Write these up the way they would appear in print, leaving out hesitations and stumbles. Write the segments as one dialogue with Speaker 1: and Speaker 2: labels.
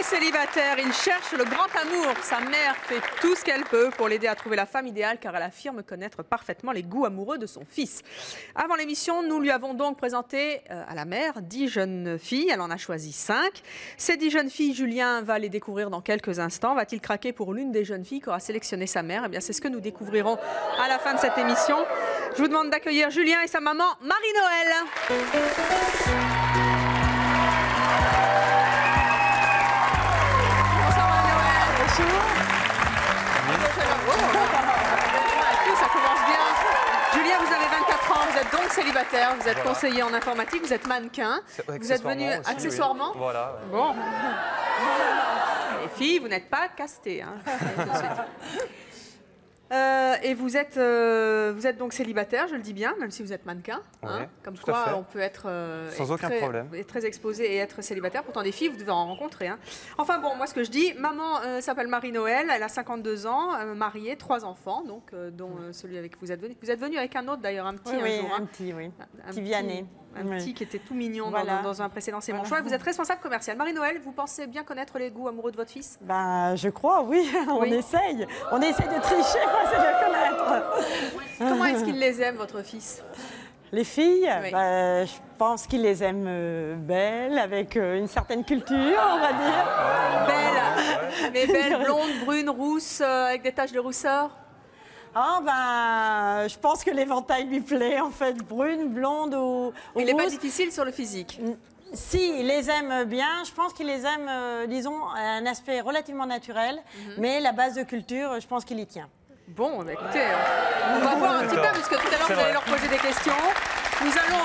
Speaker 1: célibataire, il cherche le grand amour. Sa mère fait tout ce qu'elle peut pour l'aider à trouver la femme idéale car elle affirme connaître parfaitement les goûts amoureux de son fils. Avant l'émission, nous lui avons donc présenté à la mère 10 jeunes filles. Elle en a choisi 5. Ces 10 jeunes filles, Julien va les découvrir dans quelques instants. Va-t-il craquer pour l'une des jeunes filles qu'aura sélectionné sa mère? Eh bien, c'est ce que nous découvrirons à la fin de cette émission. Je vous demande d'accueillir Julien et sa maman Marie-Noël. Ça commence bien. Julien, vous avez 24 ans, vous êtes donc célibataire, vous êtes conseiller en informatique, vous êtes mannequin. Vous êtes venu accessoirement
Speaker 2: oui. Voilà. Ouais.
Speaker 1: Bon. Les filles, vous n'êtes pas castées. Hein. Et vous êtes donc célibataire, je le dis bien, même si vous êtes mannequin.
Speaker 2: Ouais,
Speaker 1: hein, comme quoi, on peut être
Speaker 2: sans aucun problème.
Speaker 1: Très exposé et être célibataire. Pourtant, des filles, vous devez en rencontrer. Hein. Enfin bon, moi, ce que je dis, maman s'appelle Marie-Noël, elle a 52 ans, mariée, 3 enfants, donc, dont celui avec qui vous êtes venu. Vous êtes venu avec un autre, d'ailleurs, un petit
Speaker 3: oui,
Speaker 1: un jour.
Speaker 3: Un petit Vianney.
Speaker 1: Un petit qui était tout mignon
Speaker 3: voilà.
Speaker 1: dans un précédent C'est mon choix. Vous êtes responsable commercial. Marie-Noël, vous pensez bien connaître les goûts amoureux de votre fils?
Speaker 3: Ben, je crois, oui. On essaye. On essaye de tricher pour essayer de le connaître.
Speaker 1: Comment est-ce qu'il les aime, votre fils?
Speaker 3: Les filles,
Speaker 1: oui.
Speaker 3: Je pense qu'il les aime belles, avec une certaine culture, on va dire.
Speaker 1: Belles, mais belles, blondes, brunes, rousses, avec des taches de rousseur?
Speaker 3: Ah ben, je pense que l'éventail lui plaît, en fait, brune, blonde ou
Speaker 1: il n'est pas
Speaker 3: rousse.
Speaker 1: difficile sur le physique?
Speaker 3: Si, il les aime bien. Je pense qu'il les aime, disons, un aspect relativement naturel. Mais la base de culture, je pense qu'il y tient.
Speaker 1: Bon, bah écoutez, on va voir un petit peu, parce que tout à l'heure, vous allez leur poser des questions. Nous allons,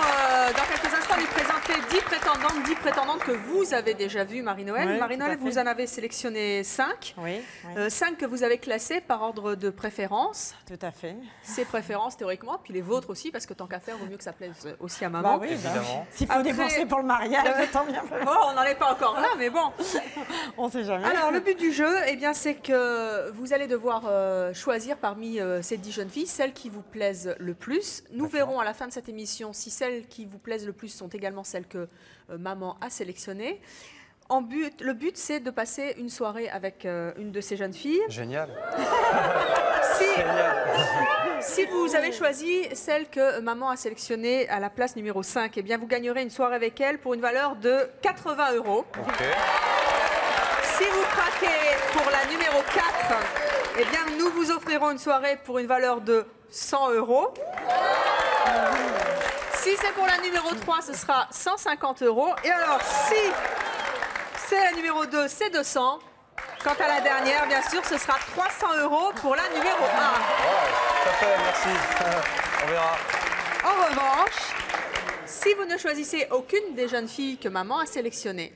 Speaker 1: dans quelques instants, lui présenter 10 prétendantes que vous avez déjà vues, Marie-Noël.
Speaker 3: Oui,
Speaker 1: Marie-Noël, vous en avez sélectionné 5.
Speaker 3: Oui.
Speaker 1: 5 que vous avez classées par ordre de préférence.
Speaker 3: Tout à fait.
Speaker 1: Ses préférences, théoriquement, puis les vôtres aussi, parce que tant qu'à faire, vaut mieux que ça plaise aussi à maman.
Speaker 3: Bah oui,
Speaker 2: évidemment.
Speaker 3: S'il faut débourser pour le mariage, tant bien.
Speaker 1: Bon, on n'en est pas encore là, mais bon.
Speaker 3: On ne sait jamais.
Speaker 1: Alors, le but du jeu, eh bien, c'est que vous allez devoir choisir parmi ces 10 jeunes filles celles qui vous plaisent le plus. Nous verrons à la fin de cette émission si celles qui vous plaisent le plus sont également celles que maman a sélectionnées. Le but, c'est de passer une soirée avec une de ces jeunes filles.
Speaker 2: Génial.
Speaker 1: Si vous avez choisi celle que maman a sélectionnée à la place numéro 5, eh bien, vous gagnerez une soirée avec elle pour une valeur de 80 €.
Speaker 2: Okay.
Speaker 1: Si vous craquez pour la numéro 4, eh bien, nous vous offrirons une soirée pour une valeur de 100 €. Si c'est pour la numéro 3, ce sera 150 €. Et alors, si c'est la numéro 2, c'est 200. Quant à la dernière, bien sûr, ce sera 300 € pour la numéro 1.
Speaker 2: Tout à fait, merci. On verra.
Speaker 1: En revanche, si vous ne choisissez aucune des jeunes filles que maman a sélectionnées,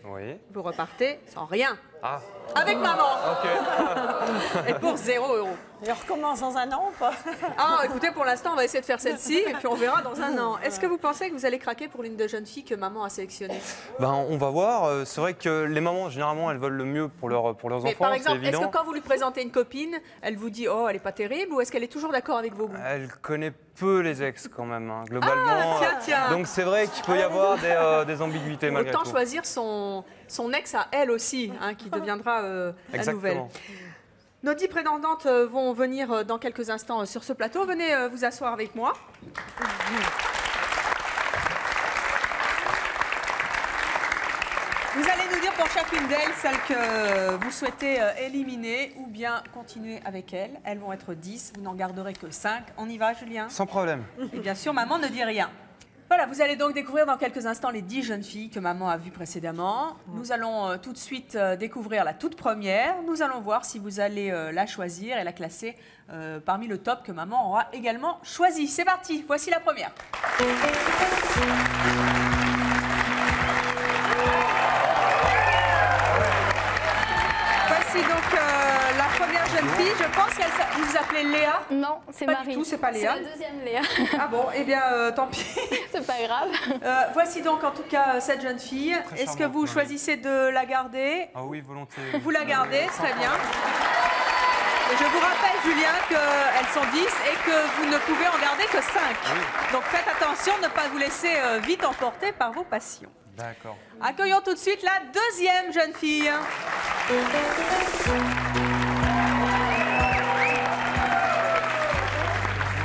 Speaker 1: vous repartez sans rien.
Speaker 2: Ah.
Speaker 1: Avec maman.
Speaker 2: Ok.
Speaker 1: Et pour 0 €.
Speaker 3: Et on recommence dans un an ou pas?
Speaker 1: Ah, écoutez, pour l'instant, on va essayer de faire celle-ci et puis on verra dans un an. Est-ce que vous pensez que vous allez craquer pour l'une des jeunes filles que maman a sélectionnées?
Speaker 2: Ben, on va voir. C'est vrai que les mamans, généralement, elles veulent le mieux pour leurs enfants.
Speaker 1: Mais par exemple,
Speaker 2: c'est
Speaker 1: est-ce
Speaker 2: évident.
Speaker 1: que quand vous lui présentez une copine, elle vous dit « Oh, elle n'est pas terrible » ou est-ce qu'elle est toujours d'accord avec vos goûts?
Speaker 2: Elle connaît peu les ex quand même, hein, globalement.
Speaker 1: Ah, tiens.
Speaker 2: Donc c'est vrai qu'il peut y avoir des ambiguïtés malgré tout.
Speaker 1: Autant choisir son ex à elle aussi, hein, qui deviendra la nouvelle. Nos 10 prétendantes vont venir dans quelques instants sur ce plateau. Venez vous asseoir avec moi. Vous allez nous dire pour chacune d'elles celle que vous souhaitez éliminer ou bien continuer avec elles. Elles vont être 10, vous n'en garderez que 5. On y va, Julien?
Speaker 2: Sans problème.
Speaker 1: Et bien sûr, maman ne dit rien. Voilà, vous allez donc découvrir dans quelques instants les 10 jeunes filles que maman a vues précédemment. Nous allons tout de suite découvrir la toute première. Nous allons voir si vous allez la choisir et la classer parmi le top que maman aura également choisi. C'est parti, voici la première. Voici donc la première jeune fille. Je pense qu'elle vous vous appelez Léa.
Speaker 4: Non, c'est Marie.
Speaker 1: Pas du tout, c'est pas Léa.
Speaker 4: C'est la deuxième Léa.
Speaker 1: Ah bon, eh bien tant pis.
Speaker 4: C'est pas grave.
Speaker 1: Voici donc en tout cas cette jeune fille. Est-ce que vous choisissez de la garder?
Speaker 2: Ah oui, volontiers.
Speaker 1: Vous la gardez, très bien. Et je vous rappelle, Julien, qu'elles sont 10 et que vous ne pouvez en garder que 5.
Speaker 2: Oui.
Speaker 1: Donc faites attention de ne pas vous laisser vite emporter par vos passions.
Speaker 2: D'accord.
Speaker 1: Accueillons tout de suite la deuxième jeune fille.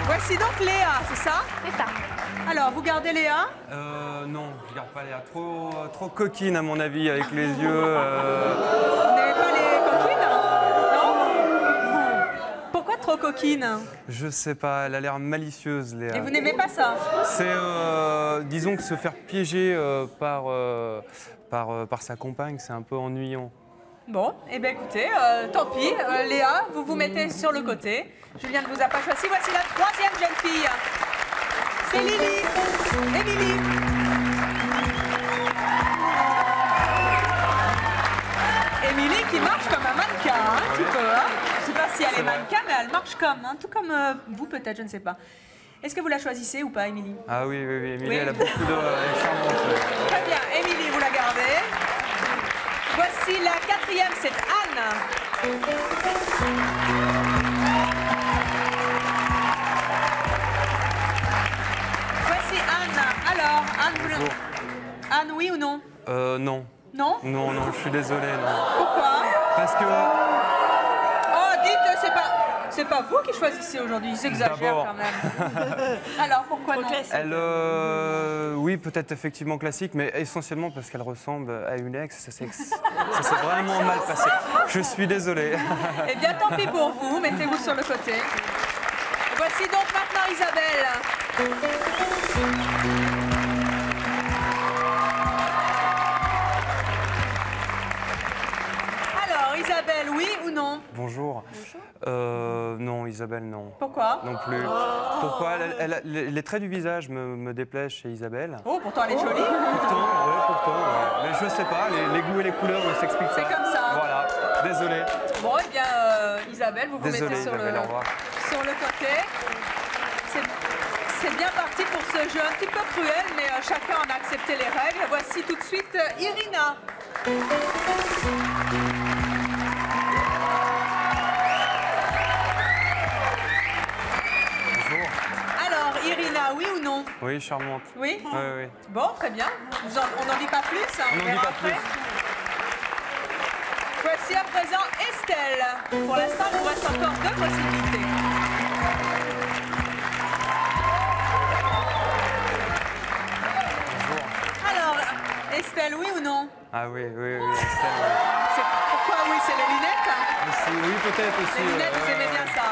Speaker 1: Voici donc Léa, c'est ça?
Speaker 4: C'est ça.
Speaker 1: Alors, vous gardez Léa?
Speaker 2: Non, je garde pas Léa. Trop coquine à mon avis, avec les yeux.
Speaker 1: Vous n'aimez pas les coquines? Non? Pourquoi trop coquine?
Speaker 2: Je sais pas, elle a l'air malicieuse, Léa.
Speaker 1: Et vous n'aimez pas ça?
Speaker 2: C'est, disons que se faire piéger par sa compagne, c'est un peu ennuyant.
Speaker 1: Bon, eh bien écoutez, tant pis. Léa, vous vous mettez sur le côté. Julien ne vous a pas choisi. Voici la troisième jeune fille. C'est Lily. Émilie. Émilie qui marche comme un mannequin, hein, un petit peu. Hein. Je ne sais pas si elle est mannequin, mais elle marche comme, hein, tout comme vous peut-être, je ne sais pas. Est-ce que vous la choisissez ou pas, Émilie?
Speaker 2: Ah oui, Émilie,
Speaker 1: Oui.
Speaker 2: elle a beaucoup de... Elle est charmante.
Speaker 1: Très bien, Émilie, vous la gardez. Voici la quatrième, c'est Anne. Voici Anne. Alors, Anne,
Speaker 2: Bonjour.
Speaker 1: Anne, oui ou non?
Speaker 2: Non.
Speaker 1: Non?
Speaker 2: Non, je suis désolé, non.
Speaker 1: Pourquoi?
Speaker 2: Parce que...
Speaker 1: Oh, dites, c'est pas vous qui choisissez aujourd'hui, ils exagèrent
Speaker 2: D'abord.
Speaker 1: quand même. Alors, pourquoi non?
Speaker 2: Elle, oui, peut-être effectivement classique, mais essentiellement parce qu'elle ressemble à une ex. Ça s'est vraiment mal passé. Je suis désolé.
Speaker 1: Eh bien, tant pis pour vous, mettez-vous sur le côté. Voici donc maintenant Isabelle. Alors, Isabelle, oui ou non?
Speaker 2: Bonjour. Non, Isabelle, non.
Speaker 1: Pourquoi?
Speaker 2: Non plus. Pourquoi les traits du visage me déplaisent chez Isabelle.
Speaker 1: Oh, pourtant elle est jolie.
Speaker 2: Pourtant. Mais je sais pas, les goûts et les couleurs s'expliquent
Speaker 1: C'est
Speaker 2: pas.
Speaker 1: comme ça.
Speaker 2: Voilà, désolé.
Speaker 1: Bon, eh bien, Isabelle, vous vous
Speaker 2: Désolé,
Speaker 1: mettez sur
Speaker 2: Isabelle, au revoir.
Speaker 1: le côté. C'est bien parti pour ce jeu un petit peu cruel, mais chacun en a accepté les règles. Voici tout de suite Irina.
Speaker 2: Bonjour.
Speaker 1: Alors, Irina, oui ou non?
Speaker 2: Oui, charmante.
Speaker 1: Oui?
Speaker 2: Oui.
Speaker 1: Bon, très bien. On n'en dit pas plus, hein,
Speaker 2: On
Speaker 1: on
Speaker 2: n'en dit
Speaker 1: verra
Speaker 2: pas
Speaker 1: après.
Speaker 2: plus.
Speaker 1: Voici à présent Estelle. Pour l'instant, il nous reste encore deux possibilités.
Speaker 2: Bonjour.
Speaker 1: Alors, Estelle, oui ou non?
Speaker 2: Ah oui, Estelle, oui.
Speaker 1: Pourquoi oui? C'est les lunettes?
Speaker 2: Oui, peut-être aussi.
Speaker 1: Les lunettes, vous aimez
Speaker 2: ouais.
Speaker 1: bien ça.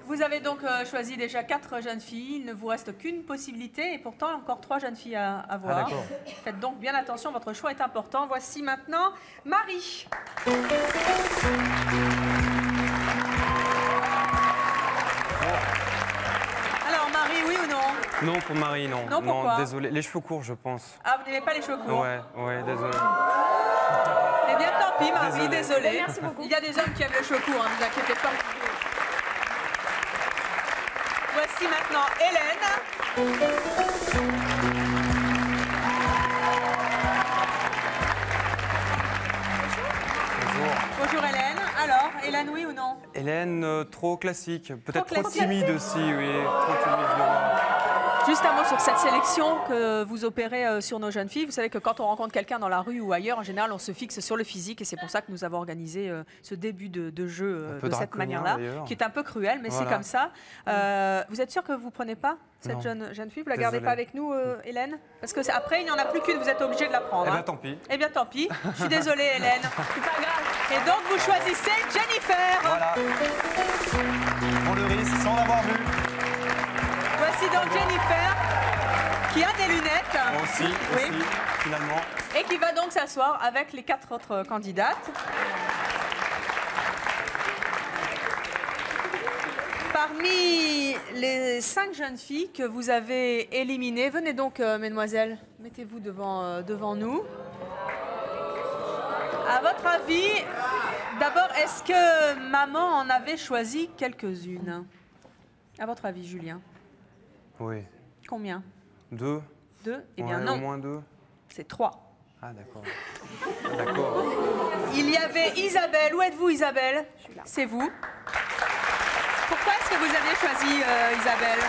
Speaker 1: Vous avez donc choisi déjà 4 jeunes filles. Il ne vous reste qu'une possibilité et pourtant encore 3 jeunes filles à voir.
Speaker 2: d'accord.
Speaker 1: Faites donc bien attention, votre choix est important. Voici maintenant Marie. Alors Marie, oui ou non?
Speaker 2: Non, pour Marie, non.
Speaker 1: Non, pourquoi?
Speaker 2: Désolé. Les cheveux courts, je pense.
Speaker 1: Ah, vous n'aimez pas les cheveux courts?
Speaker 2: Ouais, désolé.
Speaker 1: Eh bien, tant pis, Marie,
Speaker 2: Désolé.
Speaker 1: désolée.
Speaker 4: Merci beaucoup.
Speaker 1: Il y a des hommes qui aiment les cheveux courts, ne vous inquiétez pas. Voici maintenant Hélène.
Speaker 2: Bonjour.
Speaker 1: Bonjour Hélène. Alors, Hélène, oui ou non?
Speaker 2: Hélène, trop classique. Peut-être trop
Speaker 1: classique.
Speaker 2: timide aussi, oui. Trop timide, je vois.
Speaker 1: Juste un mot sur cette sélection que vous opérez sur nos jeunes filles. Vous savez que quand on rencontre quelqu'un dans la rue ou ailleurs, en général, on se fixe sur le physique et c'est pour ça que nous avons organisé ce début de jeu
Speaker 2: Un peu
Speaker 1: de cette
Speaker 2: draconien,
Speaker 1: manière-là,
Speaker 2: d'ailleurs.
Speaker 1: qui est un peu cruel, mais
Speaker 2: Voilà.
Speaker 1: c'est comme ça. Vous êtes sûr que vous ne prenez pas cette
Speaker 2: Non.
Speaker 1: jeune fille? Vous la gardez
Speaker 2: Désolé.
Speaker 1: pas avec nous, Hélène? Parce que après, il n'y en a plus qu'une, vous êtes obligé de la prendre.
Speaker 2: Eh
Speaker 1: hein.
Speaker 2: bien, tant pis.
Speaker 1: Eh bien, tant pis. Je suis désolée, Hélène.
Speaker 4: C'est pas grave.
Speaker 1: Et donc, vous choisissez Jennifer.
Speaker 5: Voilà. On le risque sans l'avoir vu.
Speaker 1: Voici donc Jennifer, qui a des lunettes.
Speaker 2: Moi aussi,
Speaker 1: Oui.
Speaker 2: finalement.
Speaker 1: Et qui va donc s'asseoir avec les 4 autres candidates. Parmi les 5 jeunes filles que vous avez éliminées, venez donc, mesdemoiselles, mettez-vous devant nous. À votre avis, d'abord, est-ce que maman en avait choisi quelques-unes? À votre avis, Julien?
Speaker 2: Oui.
Speaker 1: Combien?
Speaker 2: 2.
Speaker 1: 2? Eh bien
Speaker 2: Ouais,
Speaker 1: non,
Speaker 2: Au moins 2.
Speaker 1: c'est 3.
Speaker 2: Ah, d'accord. D'accord.
Speaker 1: Il y avait Isabelle. Où êtes-vous, Isabelle? C'est vous. Pourquoi est-ce que vous avez choisi Isabelle,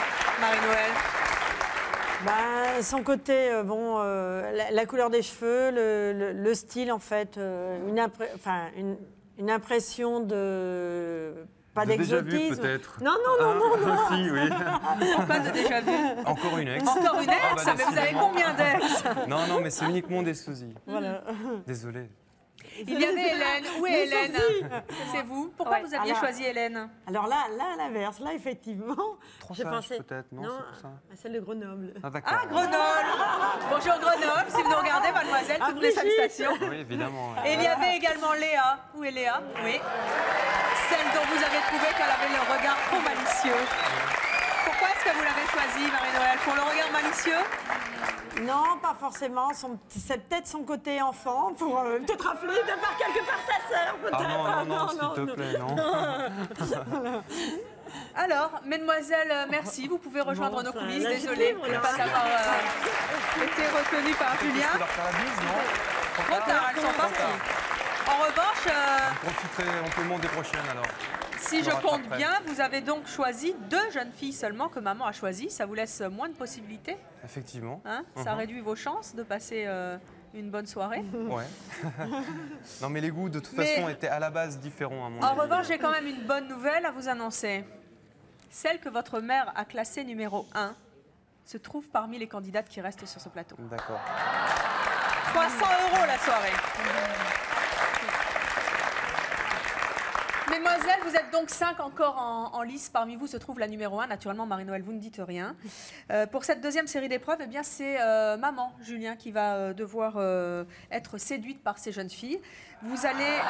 Speaker 1: Marie-Noël?
Speaker 3: Son côté, la couleur des cheveux, le style, en fait, une impression de... Pas
Speaker 2: De déjà vu,
Speaker 3: d'exotisme.
Speaker 2: peut-être.
Speaker 3: Non.
Speaker 2: Si, oui.
Speaker 1: Pas de déjà vu.
Speaker 2: Encore une ex.
Speaker 1: Encore une ex,
Speaker 2: Ah, bah,
Speaker 1: mais vous avez combien d'ex?
Speaker 2: Non, mais c'est uniquement des sosies.
Speaker 3: Voilà.
Speaker 2: Désolé.
Speaker 1: Il y avait Hélène. Où est Hélène? C'est vous? Pourquoi vous aviez choisi Hélène?
Speaker 3: Alors là, à l'inverse, là, effectivement, j'ai
Speaker 2: sage,
Speaker 3: pensé...
Speaker 2: peut-être, non, c'est pour ça.
Speaker 3: À celle de Grenoble.
Speaker 2: Ah, d'accord.
Speaker 1: Ah, Grenoble! Bonjour Grenoble, si vous nous regardez, mademoiselle, toutes mes salutations.
Speaker 2: Oui, évidemment.
Speaker 1: Et il y avait également Léa. Où est Léa? Oui. Celle dont vous avez trouvé qu'elle avait le regard trop malicieux. Pourquoi est-ce que vous l'avez choisie, Marie-Noël? Pour le regard malicieux?
Speaker 3: Non, pas forcément. C'est peut-être son côté enfant pour peut-être rappeler de par quelque part sa sœur, peut-être.
Speaker 2: Ah non, s'il te plaît, non.
Speaker 1: Alors, mesdemoiselles, merci. Vous pouvez rejoindre nos coulisses.
Speaker 3: là,
Speaker 1: Désolée de ne pas avoir été retenue par
Speaker 2: Je
Speaker 1: Julien.
Speaker 2: peux leur faire la bise, non?
Speaker 1: Trop tard, elles sont parties. En revanche,
Speaker 2: Je profiterai amplement des prochaines, alors.
Speaker 1: si je compte bien, vous avez donc choisi 2 jeunes filles seulement que maman a choisies. Ça vous laisse moins de possibilités,
Speaker 2: Effectivement.
Speaker 1: hein? Ça réduit vos chances de passer une bonne soirée.
Speaker 2: Ouais. Non, mais les goûts, de toute façon, étaient à la base différents, à mon
Speaker 1: En
Speaker 2: avis.
Speaker 1: revanche, j'ai quand même une bonne nouvelle à vous annoncer. Celle que votre mère a classée numéro 1 se trouve parmi les candidates qui restent sur ce plateau.
Speaker 2: D'accord.
Speaker 1: 300 € la soirée. Mesdemoiselles, vous êtes donc 5 encore en lice. Parmi vous se trouve la numéro 1. Naturellement, Marie-Noël, vous ne dites rien. Pour cette deuxième série d'épreuves, eh bien, c'est maman, Julien, qui va devoir être séduite par ces jeunes filles. Vous allez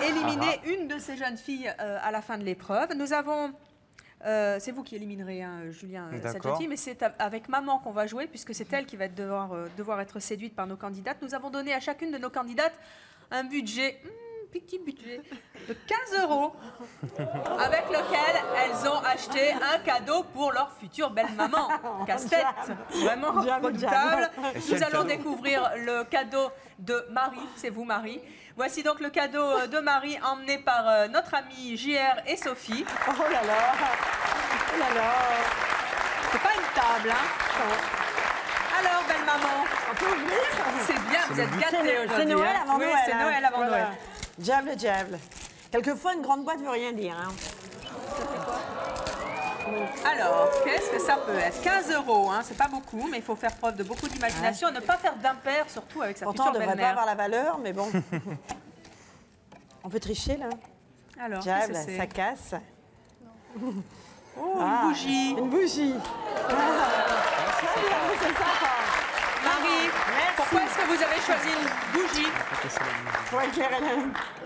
Speaker 1: éliminer une de ces jeunes filles à la fin de l'épreuve. Nous avons... c'est vous qui éliminerez, hein, Julien, cette jeune fille, mais c'est avec maman qu'on va jouer, puisque c'est elle qui va devoir être séduite par nos candidates. Nous avons donné à chacune de nos candidates un budget... petit budget de 15 € avec lequel elles ont acheté un cadeau pour leur future belle-maman. Casse-tête, vraiment redoutable. Nous allons découvrir le cadeau de Marie. C'est vous, Marie. Voici donc le cadeau de Marie emmené par notre amie JR et Sophie.
Speaker 3: Oh là là. Oh là là.
Speaker 1: C'est pas une table, hein? Alors, belle-maman,
Speaker 3: On peut ouvrir?
Speaker 1: c'est bien, vous êtes gâtés aujourd'hui.
Speaker 3: C'est Noël
Speaker 1: hein.
Speaker 3: avant
Speaker 1: Oui,
Speaker 3: Noël.
Speaker 1: c'est
Speaker 3: hein.
Speaker 1: Noël avant
Speaker 3: Voilà.
Speaker 1: Noël.
Speaker 3: Diable, diable. Quelquefois, une grande boîte veut rien dire. Hein.
Speaker 1: Alors, qu'est-ce que ça peut être? 15 €, hein, c'est pas beaucoup, mais il faut faire preuve de beaucoup d'imagination et ne pas faire d'impair, surtout avec sa
Speaker 3: Pourtant, on ne
Speaker 1: future
Speaker 3: devrait pas
Speaker 1: belle-mère.
Speaker 3: avoir la valeur, mais bon. On peut tricher, là.
Speaker 1: Alors,
Speaker 3: Diable,
Speaker 1: qu'est-ce que c'est?
Speaker 3: ça casse.
Speaker 1: Oh, une bougie.
Speaker 3: Une bougie. C'est sympa.
Speaker 1: Marie,
Speaker 3: Merci.
Speaker 1: pourquoi est-ce que vous avez choisi une bougie?
Speaker 3: Pour éclairer la...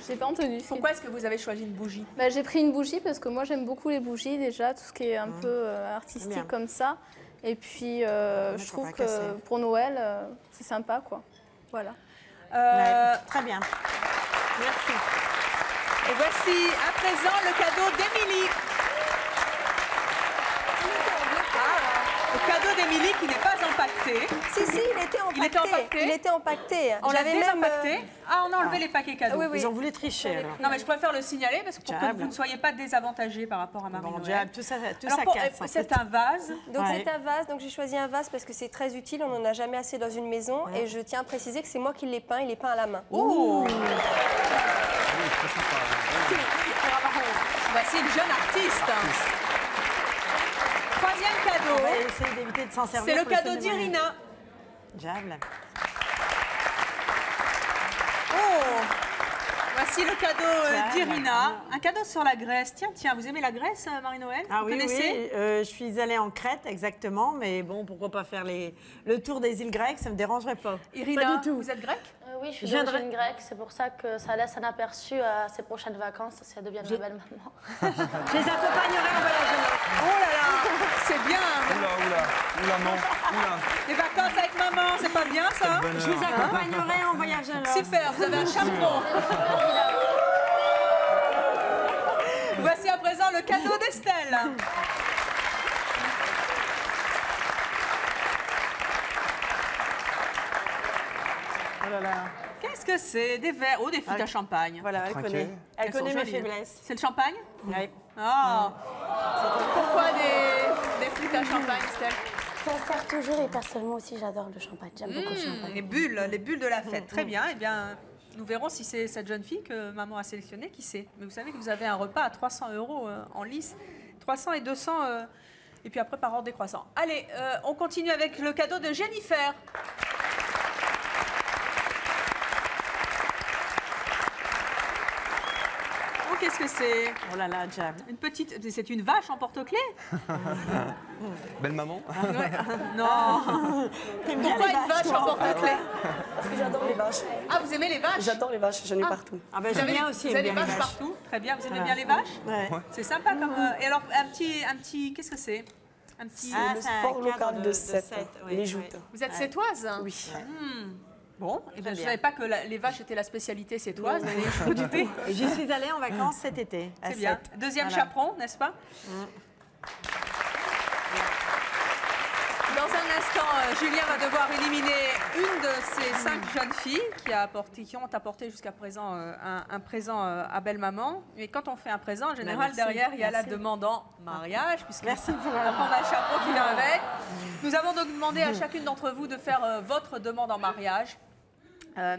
Speaker 4: J'ai pas entendu.
Speaker 1: Pourquoi est-ce que vous avez choisi une bougie?
Speaker 4: Bah, j'ai pris une bougie parce que moi j'aime beaucoup les bougies déjà, tout ce qui est un peu artistique
Speaker 3: Bien.
Speaker 4: comme ça. Et puis
Speaker 3: mettre
Speaker 4: je
Speaker 3: au
Speaker 4: trouve
Speaker 3: bras
Speaker 4: que
Speaker 3: cassé.
Speaker 4: pour Noël, c'est sympa quoi. Voilà.
Speaker 3: Ouais, très bien. Merci.
Speaker 1: Et voici à présent le cadeau d'Émilie. Le cadeau d'Émilie qui n'est pas empaqueté.
Speaker 6: Si, il était empaqueté.
Speaker 1: Il était empaqueté.
Speaker 6: Il était empaqueté.
Speaker 1: On l'a
Speaker 6: J'avais même,
Speaker 1: désempaqueté. Ah, on a enlevé les paquets cadeaux.
Speaker 6: oui, oui.
Speaker 3: Ils ont voulu tricher, alors.
Speaker 1: Non, mais je préfère le signaler parce que pour que
Speaker 3: Diable.
Speaker 1: vous ne soyez pas désavantagés par rapport à
Speaker 3: Bon,
Speaker 1: Marie-Noël.
Speaker 3: diable, tout ça
Speaker 1: Alors,
Speaker 3: casse. en
Speaker 1: c'est
Speaker 3: fait.
Speaker 1: un vase.
Speaker 6: Donc
Speaker 3: Ouais.
Speaker 6: c'est un vase, donc j'ai choisi un vase parce que c'est très utile, on n'en a jamais assez dans une maison et je tiens à préciser que c'est moi qui l'ai peint, il est peint à la main.
Speaker 1: Oh,
Speaker 2: Oui, très sympa.
Speaker 1: voici une jeune artiste. Troisième
Speaker 3: On
Speaker 1: cadeau,
Speaker 3: va essayer d'éviter de s'en servir.
Speaker 1: c'est le
Speaker 3: pour les
Speaker 1: cadeau
Speaker 3: semaines de Noël.
Speaker 1: d'Irina.
Speaker 3: Diable.
Speaker 1: Oh, voici le cadeau
Speaker 3: Diable.
Speaker 1: d'Irina. Un cadeau sur la Grèce. Tiens, vous aimez la Grèce, Marie-Noël?
Speaker 3: Ah
Speaker 1: Vous
Speaker 3: oui,
Speaker 1: connaissez?
Speaker 3: oui. Je suis allée en Crète, exactement. Mais bon, pourquoi pas faire le tour des îles grecques, ça ne me dérangerait pas.
Speaker 1: Irina,
Speaker 3: Pas du tout.
Speaker 1: vous êtes grecque?
Speaker 7: Oui, je suis
Speaker 3: Je viendrai-
Speaker 7: d'origine grecque, c'est pour ça que ça laisse un aperçu à ses prochaines vacances si elle devient ma belle-maman.
Speaker 3: Je les accompagnerai en voyage de noces.
Speaker 1: Oh là là, c'est bien.
Speaker 2: Oula, non, oula.
Speaker 1: Les vacances avec maman, c'est pas bien ça?
Speaker 2: Bonne
Speaker 3: Je les
Speaker 2: heure.
Speaker 3: accompagnerai en voyage de noces.
Speaker 1: Super, vous avez un chaperon. Voici à présent le cadeau d'Estelle.
Speaker 3: Oh là là.
Speaker 1: Qu'est-ce que c'est? Des verres, oh des flûtes à champagne.
Speaker 3: Voilà, elle
Speaker 2: Trinquer.
Speaker 3: connaît. Elle
Speaker 1: Elles sont
Speaker 3: connaît mes
Speaker 1: jolies, hein.
Speaker 3: faiblesses.
Speaker 1: C'est le champagne?
Speaker 3: Oui.
Speaker 1: Ah. Pourquoi des flûtes à champagne, Estelle?
Speaker 7: Ça sert toujours et personnellement aussi, j'adore le champagne. J'aime beaucoup le champagne.
Speaker 1: Les bulles de la fête. Très bien. Eh bien, nous verrons si c'est cette jeune fille que maman a sélectionnée, qui sait. Mais vous savez que vous avez un repas à 300 € en lice. 300 et 200, et puis après par ordre décroissant. Allez, on continue avec le cadeau de Jennifer. Oh, qu'est-ce que c'est?
Speaker 3: Oh là là, Jam.
Speaker 1: Une petite... C'est une vache en porte-clés?
Speaker 2: Belle maman.
Speaker 1: Ouais. Non. Pourquoi une vache en porte-clés?
Speaker 8: Parce que j'adore les vaches.
Speaker 1: Ah, vous aimez les vaches?
Speaker 8: J'adore les vaches, j'en ai partout.
Speaker 3: Ah ben
Speaker 1: Vous
Speaker 3: j'aime
Speaker 1: avez,
Speaker 3: bien aussi.
Speaker 1: vous avez des
Speaker 3: aime bien
Speaker 1: vaches
Speaker 3: les
Speaker 1: partout? Très bien. Vous aimez
Speaker 3: Voilà.
Speaker 1: bien les vaches?
Speaker 3: Ouais.
Speaker 1: C'est sympa comme... Et alors, un petit... Qu'est-ce que c'est? Un petit...
Speaker 3: Ah,
Speaker 8: le
Speaker 3: c'est un
Speaker 8: sport
Speaker 3: cadre
Speaker 8: local de Sète,
Speaker 3: Sète, oui,
Speaker 8: les
Speaker 3: oui.
Speaker 8: joutes.
Speaker 1: Vous êtes sétoise?
Speaker 8: Oui.
Speaker 1: Bon, eh ben, je ne
Speaker 3: bien.
Speaker 1: savais pas que les vaches étaient la spécialité sétoise, mais je peux douter.
Speaker 3: Et j'y suis allée en vacances cet été. à
Speaker 1: C'est bien.
Speaker 3: Sète.
Speaker 1: Deuxième
Speaker 3: Voilà.
Speaker 1: chaperon, n'est-ce pas? Dans un instant, Julien va devoir éliminer une de ces 5 jeunes filles qui ont apporté jusqu'à présent un présent à belle-maman. Mais quand on fait un présent, en général,
Speaker 3: merci,
Speaker 1: derrière, il y a la
Speaker 3: merci.
Speaker 1: demande en mariage, puisque
Speaker 3: Merci pour
Speaker 1: on a un chaperon qui vient avec. Nous avons donc demandé à chacune d'entre vous de faire votre demande en mariage.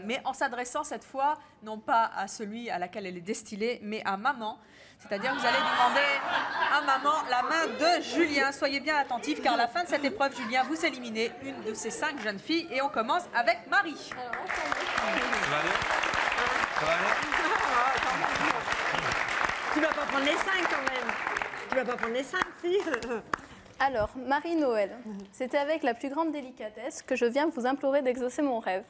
Speaker 1: Mais en s'adressant cette fois, non pas à celui à laquelle elle est destinée, mais à maman. C'est-à-dire que vous allez demander à maman la main de Julien. Soyez bien attentifs, car à la fin de cette épreuve, Julien, vous éliminez une de ces 5 jeunes filles. Et on commence avec Marie.
Speaker 2: Ça va aller? Ça va aller?
Speaker 3: Tu vas pas prendre les 5 quand même. Tu vas pas prendre les 5, si.
Speaker 4: Alors, Marie-Noël, c'est avec la plus grande délicatesse que je viens vous implorer d'exaucer mon rêve.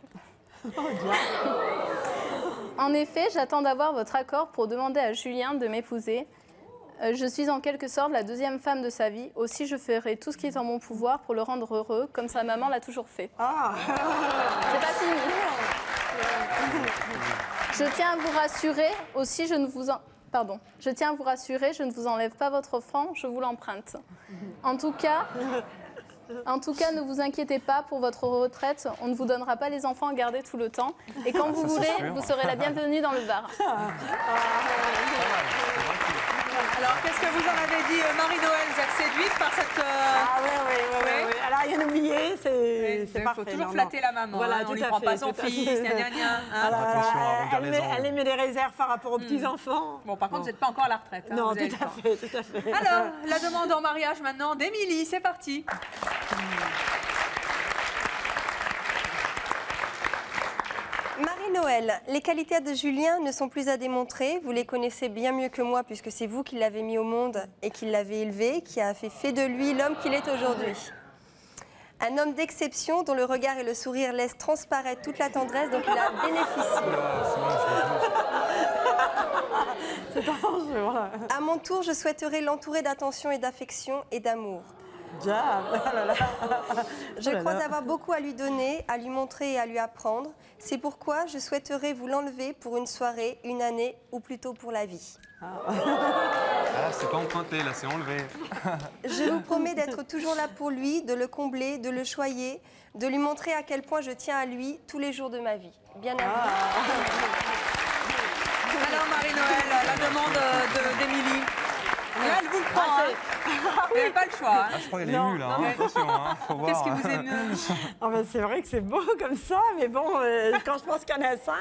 Speaker 4: En effet, j'attends d'avoir votre accord pour demander à Julien de m'épouser. Je suis en quelque sorte la deuxième femme de sa vie. Aussi, je ferai tout ce qui est en mon pouvoir pour le rendre heureux, comme sa maman l'a toujours fait. C'est pas fini. Je tiens à vous rassurer, aussi, je tiens à vous rassurer, je ne vous enlève pas votre offrande, je vous l'emprunte. En tout cas, ne vous inquiétez pas pour votre retraite. On ne vous donnera pas les enfants à garder tout le temps. Et quand vous voulez, vous serez la bienvenue dans le bar.
Speaker 1: Alors, qu'est-ce que vous en avez dit, Marie-Noël? Vous êtes séduite par cette...
Speaker 3: Ah oui. Alors, rien oublié, c'est
Speaker 1: Il
Speaker 3: parfait.
Speaker 1: faut toujours
Speaker 3: non,
Speaker 1: flatter
Speaker 3: non.
Speaker 1: la maman.
Speaker 3: Voilà,
Speaker 1: Hein, on
Speaker 3: tout
Speaker 1: lui
Speaker 3: à
Speaker 1: prend
Speaker 3: fait,
Speaker 1: pas son
Speaker 3: tout à
Speaker 1: fils,
Speaker 3: fait.
Speaker 1: gna gna gna, hein.
Speaker 3: Alors,
Speaker 2: Attention à regarder les ondes.
Speaker 3: elle émet des réserves par rapport aux petits-enfants.
Speaker 1: Bon, par contre, vous n'êtes pas encore à la retraite. Hein,
Speaker 3: Non,
Speaker 1: vous avez
Speaker 3: tout
Speaker 1: le
Speaker 3: à
Speaker 1: temps.
Speaker 3: fait, tout à fait.
Speaker 1: Alors, la demande en mariage maintenant d'Émilie, c'est parti.
Speaker 6: Marie-Noël, les qualités de Julien ne sont plus à démontrer. Vous les connaissez bien mieux que moi puisque c'est vous qui l'avez mis au monde et qui l'avez élevé, qui a fait de lui l'homme qu'il est aujourd'hui. Un homme d'exception dont le regard et le sourire laissent transparaître toute la tendresse dont il a bénéficié.
Speaker 3: C'est un jeu, voilà.
Speaker 6: À mon tour, je souhaiterais l'entourer d'attention et d'affection et d'amour.
Speaker 3: Jam.
Speaker 6: Je crois avoir beaucoup à lui donner, à lui montrer et à lui apprendre. C'est pourquoi je souhaiterais vous l'enlever pour une soirée, une année ou plutôt pour la vie.
Speaker 2: Ah, c'est pas emprunté, là, c'est enlevé.
Speaker 6: Je vous promets d'être toujours là pour lui, de le combler, de le choyer, de lui montrer à quel point je tiens à lui tous les jours de ma vie. Bien à vous.
Speaker 1: Alors, Marie-Noël, la demande d'Émilie. Là, elle vous le prend. Hein. Vous n'avez pas le choix. Hein.
Speaker 2: Ah, je crois qu'elle est
Speaker 3: Non,
Speaker 2: nue, là.
Speaker 3: non,
Speaker 2: Hein. Attention, hein. Faut voir.
Speaker 1: Qu'est-ce qui vous émeut?
Speaker 3: Ah ben, c'est vrai que c'est beau comme ça, mais bon, quand je pense qu'il y en a 5,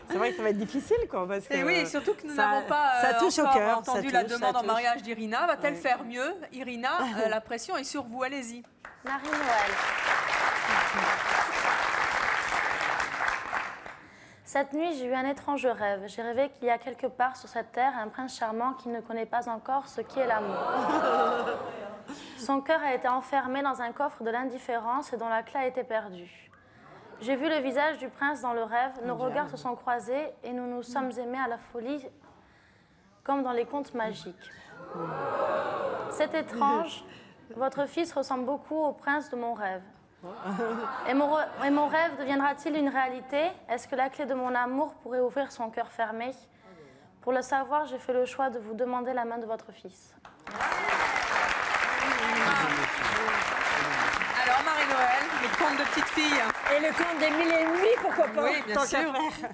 Speaker 3: c'est vrai que ça va être difficile, quoi. Parce que
Speaker 1: Et oui, et surtout que nous
Speaker 3: ça-
Speaker 1: n'avons pas
Speaker 3: ça touche au
Speaker 1: encore
Speaker 3: cœur,
Speaker 1: entendu
Speaker 3: ça
Speaker 1: la
Speaker 3: touche,
Speaker 1: demande
Speaker 3: ça
Speaker 1: en
Speaker 3: touche.
Speaker 1: mariage d'Irina. Va-t-elle faire mieux? Irina, la pression est sur vous, allez-y.
Speaker 7: Marie-Noël. Cette nuit, j'ai eu un étrange rêve. J'ai rêvé qu'il y a quelque part sur cette terre un prince charmant qui ne connaît pas encore ce qu'est l'amour. Son cœur a été enfermé dans un coffre de l'indifférence et dont la clé a été perdue. J'ai vu le visage du prince dans le rêve, nos regards se sont croisés et nous nous sommes aimés à la folie, comme dans les contes magiques. C'est étrange, votre fils ressemble beaucoup au prince de mon rêve. Et mon rêve deviendra-t-il une réalité? Est-ce que la clé de mon amour pourrait ouvrir son cœur fermé? Pour le savoir, j'ai fait le choix de vous demander la main de votre fils.
Speaker 1: Alors, Marie-Noël, les contes de petites filles.
Speaker 3: Et le compte des 1000 et une nuits, pourquoi pas?
Speaker 1: Oui, bien
Speaker 3: tant
Speaker 1: sûr.
Speaker 3: qu'à faire.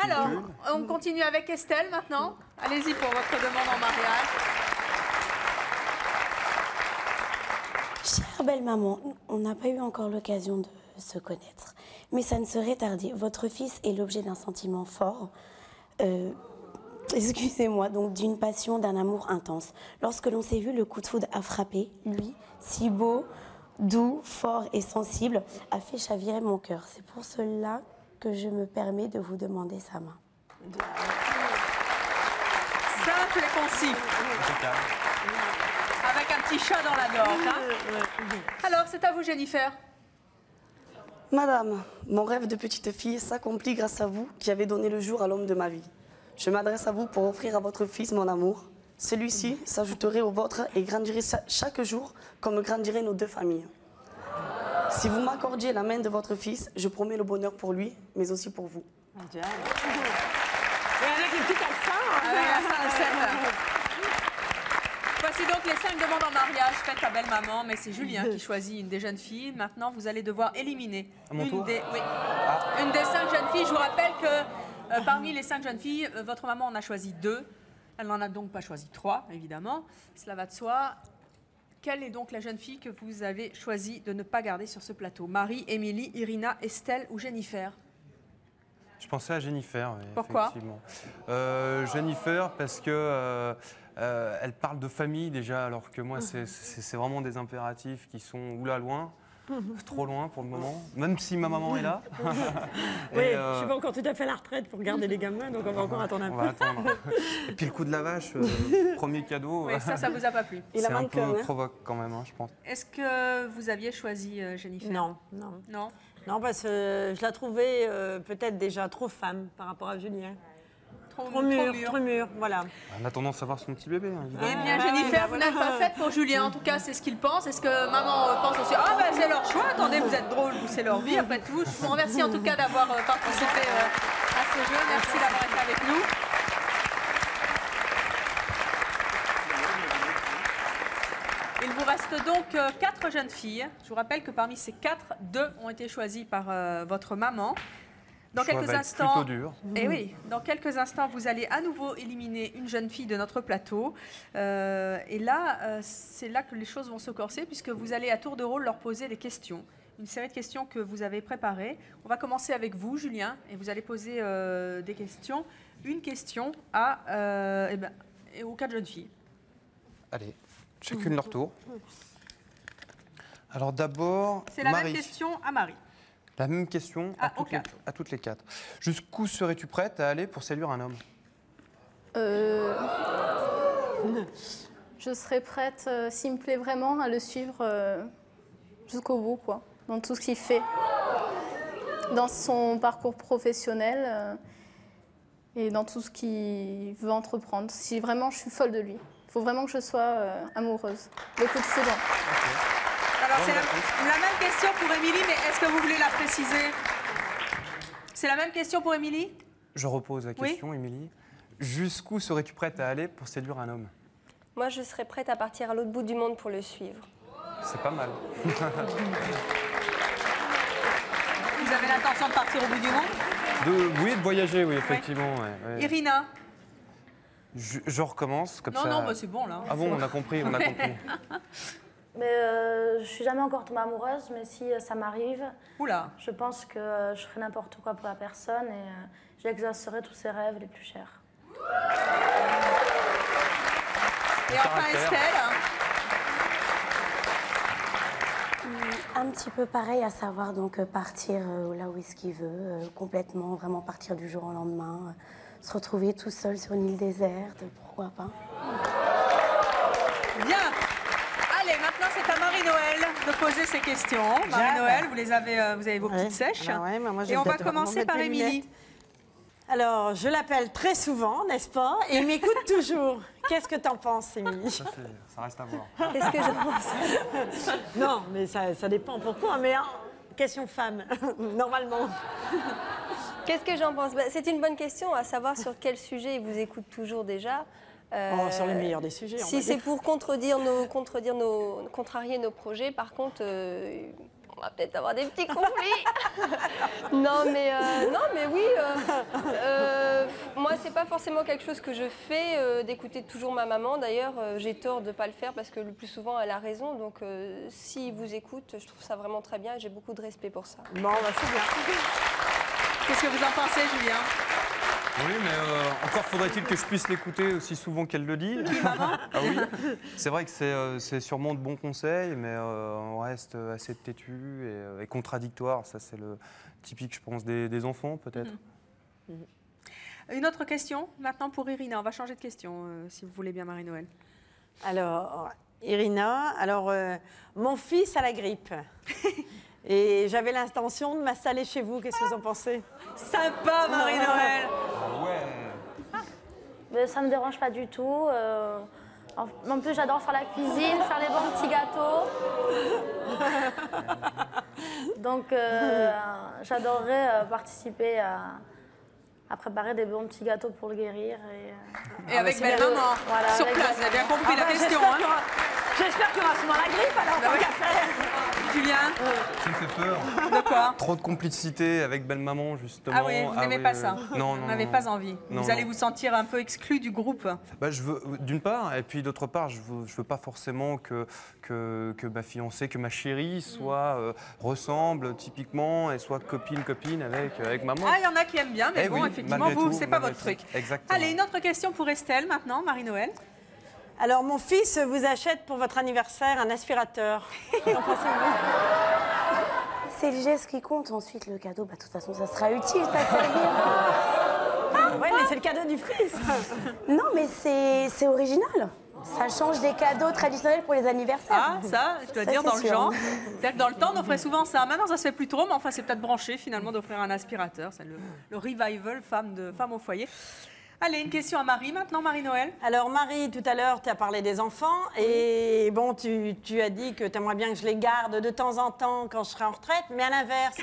Speaker 1: Alors, on continue avec Estelle maintenant. Allez-y pour votre demande en mariage.
Speaker 9: Chère belle maman, on n'a pas eu encore l'occasion de se connaître, mais ça ne serait tardé. Votre fils est l'objet d'un sentiment fort, excusez-moi, donc d'une passion, d'un amour intense. Lorsque l'on s'est vu, le coup de foudre a frappé. Lui, si beau, doux, fort et sensible, a fait chavirer mon cœur. C'est pour cela que je me permets de vous demander sa main.
Speaker 1: Simple et concis. Avec un petit chat dans la gorge. Hein. Alors, c'est à vous, Jennifer.
Speaker 8: Madame, mon rêve de petite fille s'accomplit grâce à vous qui avez donné le jour à l'homme de ma vie. Je m'adresse à vous pour offrir à votre fils mon amour. Celui-ci s'ajouterait au vôtre et grandirait chaque jour comme grandiraient nos deux familles. Si vous m'accordiez la main de votre fils, je promets le bonheur pour lui, mais aussi pour vous.
Speaker 3: Et avec le petit accent.
Speaker 1: Voici donc les 5 demandes en mariage faites à belle maman, mais c'est Julien qui choisit une des jeunes filles. Maintenant, vous allez devoir éliminer une des 5 jeunes filles. Je vous rappelle que parmi les 5 jeunes filles, votre maman en a choisi 2. Elle n'en a donc pas choisi 3, évidemment. Cela va de soi. Quelle est donc la jeune fille que vous avez choisi de ne pas garder sur ce plateau? Marie, Émilie, Irina, Estelle ou Jennifer?
Speaker 2: Je pensais à Jennifer. Oui,
Speaker 1: pourquoi?
Speaker 2: effectivement. Jennifer, parce que elle parle de famille déjà, alors que moi, c'est vraiment des impératifs qui sont loin. Trop loin pour le moment, même si ma maman est là.
Speaker 3: Oui, je ne suis pas encore tout à fait à la retraite pour garder les gamins, donc on va encore attendre un peu.
Speaker 2: On va attendre. Et puis le coup de la vache, premier cadeau.
Speaker 1: Oui, ça vous a pas plu.
Speaker 2: C'est un peu provoque quand même, hein, je pense.
Speaker 1: Est-ce que vous aviez choisi Jennifer?
Speaker 3: Non. Non, parce que je la trouvais peut-être déjà trop femme par rapport à Julien. Trop mûr, voilà.
Speaker 2: On a tendance à voir son petit bébé, hein, évidemment.
Speaker 1: Eh bien, Jennifer, vous n'êtes pas faite pour Julien. En tout cas, c'est ce qu'il pense. Est-ce que maman pense aussi? Ah, ben c'est leur choix. Attendez, vous êtes drôle, vous, c'est leur vie. Après tout, je vous remercie en tout cas d'avoir participé à ce jeu. Merci d'avoir été avec nous. Il vous reste donc 4 jeunes filles. Je vous rappelle que parmi ces 4, 2 ont été choisies par votre maman. Dans quelques instants,
Speaker 2: plutôt dur.
Speaker 1: Et oui, dans quelques instants, vous allez à nouveau éliminer une jeune fille de notre plateau. Et là, c'est là que les choses vont se corser, puisque vous allez à tour de rôle leur poser des questions. Une série de questions que vous avez préparées. On va commencer avec vous, Julien, et vous allez poser des questions. Une question aux 4 jeunes filles.
Speaker 2: Allez, chacune leur tour. Alors d'abord,
Speaker 1: c'est la même question à Marie.
Speaker 2: La même question à toutes les 4. Jusqu'où serais-tu prête à aller pour séduire un homme?
Speaker 4: Je serais prête, s'il me plaît vraiment, à le suivre jusqu'au bout, quoi. Dans tout ce qu'il fait. Dans son parcours professionnel et dans tout ce qu'il veut entreprendre. Si vraiment je suis folle de lui. Il faut vraiment que je sois amoureuse. Le coup de foudre.
Speaker 2: Okay.
Speaker 1: Alors, c'est la même question pour Émilie, mais est-ce que vous voulez la préciser? C'est la même question pour Émilie?
Speaker 2: Je repose la question, Émilie. Jusqu'où serais-tu prête à aller pour séduire un homme?
Speaker 6: Moi, je serais prête à partir à l'autre bout du monde pour le suivre.
Speaker 2: C'est pas mal.
Speaker 1: Vous avez l'intention de partir au bout du monde?
Speaker 2: Oui, de voyager, oui, effectivement. Ouais.
Speaker 1: Irina?
Speaker 2: Je recommence, comme ça...
Speaker 1: Non, bah, c'est bon, là.
Speaker 2: Ah bon, on a compris.
Speaker 7: Mais je suis jamais encore tombée amoureuse, mais si ça m'arrive, je pense que je ferai n'importe quoi pour la personne et j'exaucerai tous ses rêves les plus chers.
Speaker 1: Et enfin Estelle?
Speaker 9: Un petit peu pareil, à savoir donc partir là où est-ce qu'il veut, complètement, vraiment partir du jour au lendemain, se retrouver tout seul sur une île déserte, pourquoi pas.
Speaker 1: Bien. Allez, maintenant c'est à Marie-Noël de poser ses questions. Marie-Noël, vous avez vos petites sèches. Et on va commencer par Émilie.
Speaker 3: Alors, je l'appelle très souvent, n'est-ce pas? Et il m'écoute toujours. Qu'est-ce que t'en penses, Émilie?
Speaker 2: Ça reste à voir.
Speaker 6: Qu'est-ce que j'en pense?
Speaker 3: Non, mais ça dépend pourquoi. Mais question femme, normalement.
Speaker 6: Qu'est-ce que j'en pense? C'est une bonne question, à savoir sur quel sujet il vous écoute toujours déjà.
Speaker 3: Sur les meilleurs des sujets.
Speaker 6: Si c'est pour contrarier nos projets, par contre, on va peut-être avoir des petits conflits. non, mais oui. Moi, c'est pas forcément quelque chose que je fais, d'écouter toujours ma maman. D'ailleurs, j'ai tort de pas le faire parce que le plus souvent, elle a raison. Donc, s'il vous écoute, je trouve ça vraiment très bien et j'ai beaucoup de respect pour ça.
Speaker 1: Bon, bah, c'est bien. Qu'est-ce que vous en pensez, Julien?
Speaker 2: Oui, mais encore faudrait-il que je puisse l'écouter aussi souvent qu'elle le dit. Ah oui. C'est vrai que c'est sûrement de bons conseils, mais on reste assez têtu et contradictoire. Ça, c'est le typique, je pense, des enfants, peut-être.
Speaker 1: Une autre question, maintenant pour Irina. On va changer de question, si vous voulez bien, Marie-Noël.
Speaker 3: Alors, Irina, mon fils a la grippe. Et j'avais l'intention de m'installer chez vous. Qu'est-ce que vous en pensez?
Speaker 1: Sympa, Marie-Noël.
Speaker 7: Mais ça ne me dérange pas du tout. En plus, j'adore faire la cuisine, faire les bons petits gâteaux. Donc, j'adorerais participer à préparer des bons petits gâteaux pour le guérir.
Speaker 1: Et avec belle-maman,
Speaker 7: voilà,
Speaker 1: sur place. Vous avez bien compris la question.
Speaker 3: J'espère qu'il y aura souvent la grippe, alors tant qu'à faire.
Speaker 1: Julien,
Speaker 2: Ça me fait peur.
Speaker 1: de quoi?
Speaker 2: Trop de complicité avec belle-maman, justement.
Speaker 1: Ah oui, vous n'aimez pas ça?
Speaker 2: Non,
Speaker 1: Vous n'avez pas envie?
Speaker 2: Non,
Speaker 1: Vous allez
Speaker 2: non.
Speaker 1: vous sentir un peu exclu du groupe?
Speaker 2: Bah, je veux, d'une part, et puis d'autre part, je veux pas forcément que ma fiancée, que ma chérie ressemble typiquement et soit copine avec maman.
Speaker 1: Ah, il y en a qui aiment bien, mais
Speaker 2: Eh
Speaker 1: bon,
Speaker 2: oui,
Speaker 1: effectivement,
Speaker 2: malgré
Speaker 1: vous,
Speaker 2: tout,
Speaker 1: c'est pas
Speaker 2: malgré
Speaker 1: votre
Speaker 2: tout.
Speaker 1: truc.
Speaker 2: Exactement.
Speaker 1: Allez, une autre question pour Estelle maintenant, Marie-Noël.
Speaker 3: Alors, mon fils vous achète pour votre anniversaire un aspirateur. Qu'en pensez-vous?
Speaker 9: C'est le geste qui compte. Ensuite, le cadeau, de toute façon, ça sera utile, ça servir.
Speaker 3: Oui, mais c'est le cadeau du fils.
Speaker 9: Non, mais c'est original. Ça change des cadeaux traditionnels pour les anniversaires.
Speaker 1: Ah, ça, je dois
Speaker 9: Ça,
Speaker 1: dire,
Speaker 9: c'est
Speaker 1: dans le
Speaker 9: sûr.
Speaker 1: genre. C'est-à-dire que dans le temps, on offrait souvent ça. Maintenant, ça se fait plus trop, mais enfin, c'est peut-être branché, finalement, d'offrir un aspirateur. C'est le revival femme au foyer. Allez, une question à Marie maintenant, Marie-Noël.
Speaker 3: Alors, Marie, tout à l'heure, tu as parlé des enfants. Et bon, tu as dit que tu aimerais bien que je les garde de temps en temps quand je serai en retraite. Mais à l'inverse,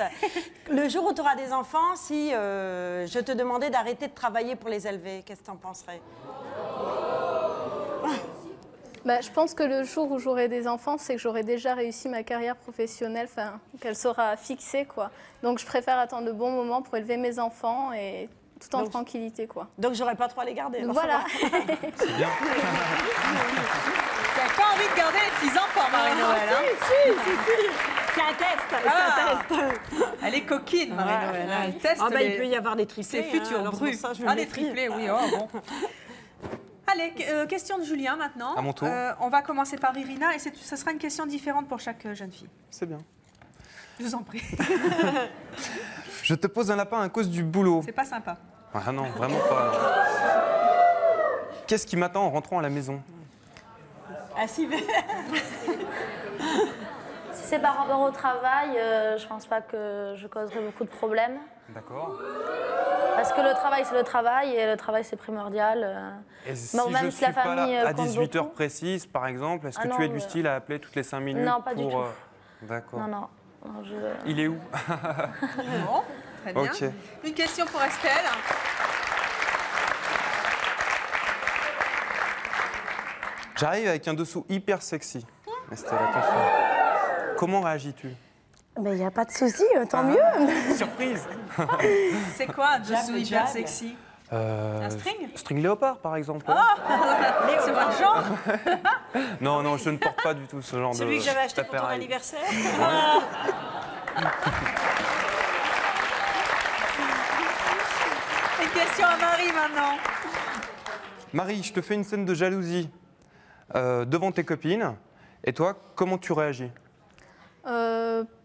Speaker 3: le jour où tu auras des enfants, si je te demandais d'arrêter de travailler pour les élever, qu'est-ce que tu en penserais?
Speaker 4: Bah, je pense que le jour où j'aurai des enfants, c'est que j'aurai déjà réussi ma carrière professionnelle, qu'elle sera fixée, quoi. Donc je préfère attendre de bons moments pour élever mes enfants et tout en tranquillité, quoi.
Speaker 3: Donc j'aurais pas trop à les garder.
Speaker 4: Donc, voilà.
Speaker 2: C'est bien.
Speaker 1: Tu n'as pas envie de garder les petits-enfants, Marie-Noël.
Speaker 3: C'est un test. C'est un test.
Speaker 1: Elle est coquine, Marie-Noël. Elle teste
Speaker 3: Il peut y avoir des triplés.
Speaker 1: ses futurs
Speaker 3: alors
Speaker 1: brus.
Speaker 3: pour ça, je vais
Speaker 1: Ah,
Speaker 3: me
Speaker 1: des
Speaker 3: méfier.
Speaker 1: triplés, oui. Oh, bon. Allez, question de Julien maintenant.
Speaker 2: À mon tour.
Speaker 1: On va commencer par Irina et ce sera une question différente pour chaque jeune fille.
Speaker 2: C'est bien.
Speaker 1: Je vous en prie.
Speaker 2: Je te pose un lapin à cause du boulot.
Speaker 1: C'est pas sympa.
Speaker 2: Ah non, vraiment pas. Qu'est-ce qui m'attend en rentrant à la maison?
Speaker 3: Ah si, mais...
Speaker 7: Si c'est par rapport au travail, je pense pas que je causerai beaucoup de problèmes.
Speaker 2: D'accord.
Speaker 7: Parce que le travail, c'est le travail, et le travail, c'est primordial.
Speaker 2: Et si
Speaker 7: Bon,
Speaker 2: je
Speaker 7: même
Speaker 2: ne
Speaker 7: si
Speaker 2: suis
Speaker 7: la
Speaker 2: pas
Speaker 7: famille
Speaker 2: là à
Speaker 7: compte
Speaker 2: 18 heures
Speaker 7: beaucoup.
Speaker 2: précises, par exemple, est-ce que
Speaker 7: Ah
Speaker 2: tu
Speaker 7: non,
Speaker 2: es du style à appeler toutes les 5 minutes
Speaker 7: Non, pas du tout.
Speaker 2: D'accord.
Speaker 7: Non, non. Non,
Speaker 2: Il est où?
Speaker 1: Bon, très bien.
Speaker 2: Ok.
Speaker 1: Une question pour Estelle.
Speaker 2: J'arrive avec un dessous hyper sexy. Estelle, attention. Comment réagis-tu?
Speaker 9: Il n'y a pas de souci, tant mieux.
Speaker 2: Surprise.
Speaker 1: C'est quoi un dessous
Speaker 3: le
Speaker 1: hyper
Speaker 3: jab.
Speaker 1: sexy?
Speaker 2: Un
Speaker 1: string?
Speaker 2: String léopard, par exemple.
Speaker 1: C'est votre genre?
Speaker 2: Non, non, je ne porte pas du tout ce genre de
Speaker 3: Celui que j'avais acheté pour ton
Speaker 2: d'appareil.
Speaker 3: anniversaire.
Speaker 1: Une question à Marie maintenant.
Speaker 2: Marie, je te fais une scène de jalousie devant tes copines. Et toi, comment tu réagis?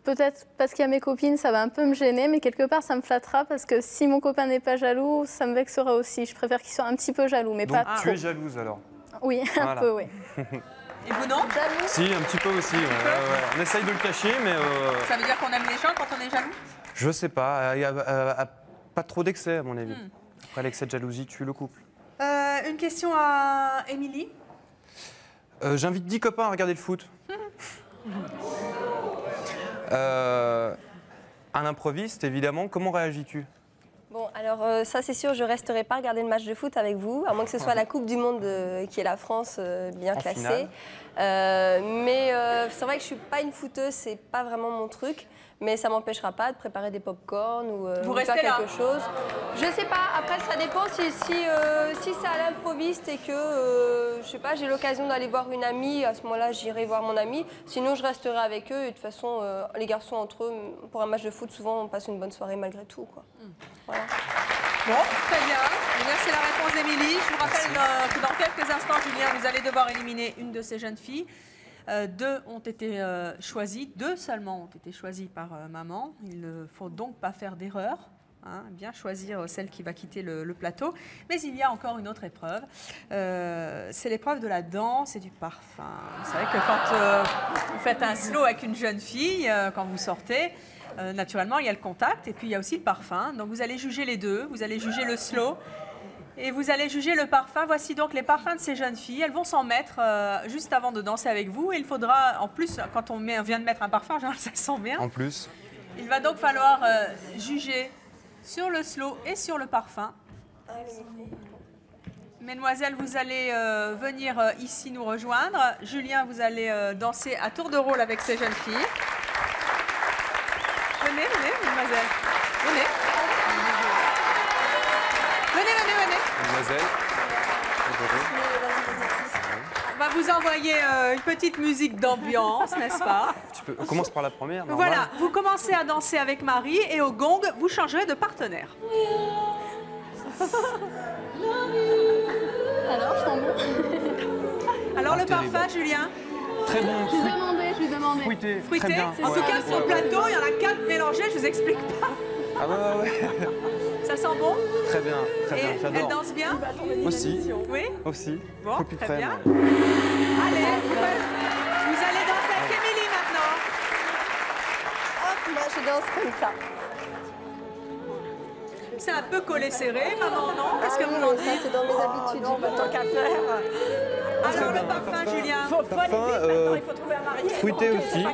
Speaker 4: Peut-être parce qu'il y a mes copines, ça va un peu me gêner, mais quelque part, ça me flattera parce que si mon copain n'est pas jaloux, ça me vexera aussi. Je préfère qu'il soit un petit peu jaloux, mais
Speaker 2: Donc
Speaker 4: pas
Speaker 2: tu
Speaker 4: trop.
Speaker 2: es jalouse alors?
Speaker 4: Oui, un
Speaker 2: Voilà.
Speaker 4: peu, oui.
Speaker 1: Et vous non?
Speaker 4: Jaloux?
Speaker 2: Si, un petit peu aussi. On essaye de le cacher, mais
Speaker 1: Ça veut dire qu'on aime les gens quand on est jaloux?
Speaker 2: je sais pas. Il y a pas trop d'excès, à mon avis. Après, l'excès de jalousie tue le couple.
Speaker 1: Une question à Émilie.
Speaker 2: J'invite 10 copains à regarder le foot. Un improviste, évidemment. Comment réagis-tu?
Speaker 6: Bon, alors ça c'est sûr, je resterai pas regarder le match de foot avec vous, à moins que ce soit la Coupe du Monde qui est la France bien
Speaker 2: En
Speaker 6: classée.
Speaker 2: finale.
Speaker 6: Mais c'est vrai que je suis pas une footeuse, c'est pas vraiment mon truc. Mais ça m'empêchera pas de préparer des pop-corn ou faire quelque chose. Je sais pas, après ça dépend si c'est à l'improviste et que, je sais pas, j'ai l'occasion d'aller voir une amie, à ce moment-là j'irai voir mon amie. Sinon je resterai avec eux et de toute façon, les garçons entre eux, pour un match de foot, souvent on passe une bonne soirée malgré tout, quoi. Voilà.
Speaker 1: Bon, très bien. Merci la réponse d'Émilie. Je vous rappelle que dans quelques instants, Julien, vous allez devoir éliminer une de ces jeunes filles. Deux ont été choisis, deux seulement ont été choisis par maman. Il ne faut donc pas faire d'erreur, hein, bien choisir celle qui va quitter le plateau. Mais il y a encore une autre épreuve, c'est l'épreuve de la danse et du parfum. Vous savez que quand vous faites un slow avec une jeune fille, quand vous sortez, naturellement il y a le contact et puis il y a aussi le parfum. Donc vous allez juger les deux, vous allez juger le slow. Et vous allez juger le parfum. Voici donc les parfums de ces jeunes filles. Elles vont s'en mettre juste avant de danser avec vous. Et il faudra, en plus, quand on vient de mettre un parfum, genre, ça sent bien.
Speaker 2: En plus.
Speaker 1: Il va donc falloir juger sur le slow et sur le parfum. Mesdemoiselles, vous allez venir ici nous rejoindre. Julien, vous allez danser à tour de rôle avec ces jeunes filles. Venez, mesdemoiselles. Venez.
Speaker 2: Mademoiselle.
Speaker 1: On va vous envoyer une petite musique d'ambiance, n'est-ce pas?
Speaker 2: On commence par la première. Normal.
Speaker 1: Voilà, vous commencez à danser avec Marie et au gong, vous changerez de partenaire.
Speaker 4: Alors, je tombe.
Speaker 1: Alors le parfum, Julien?
Speaker 2: Très bon.
Speaker 4: Je lui demandais.
Speaker 2: Fruité.
Speaker 1: Fruité.
Speaker 2: Très bien.
Speaker 1: En tout cas, sur le plateau, il y en a 4 mélangés, je vous explique pas.
Speaker 2: Ah ouais.
Speaker 1: Ça sent bon?
Speaker 2: Très bien,
Speaker 1: Et
Speaker 2: j'adore.
Speaker 1: elle danse bien?
Speaker 2: Aussi.
Speaker 1: Oui?
Speaker 2: Aussi.
Speaker 1: Bon,
Speaker 2: Un peu plus
Speaker 1: très
Speaker 2: près,
Speaker 1: bien.
Speaker 2: moi.
Speaker 1: Allez, vous allez danser avec Émilie maintenant.
Speaker 6: Hop, moi je danse comme ça.
Speaker 1: C'est un peu collé serré, maman, non? Qu'est-ce que vous en
Speaker 6: Ça
Speaker 1: dites?
Speaker 6: c'est dans mes habitudes.
Speaker 3: Non, bah, tant qu'à faire.
Speaker 1: Alors le parfum, Julien?
Speaker 3: Faut aller vite maintenant, il faut trouver un mari.
Speaker 2: Fruité aussi.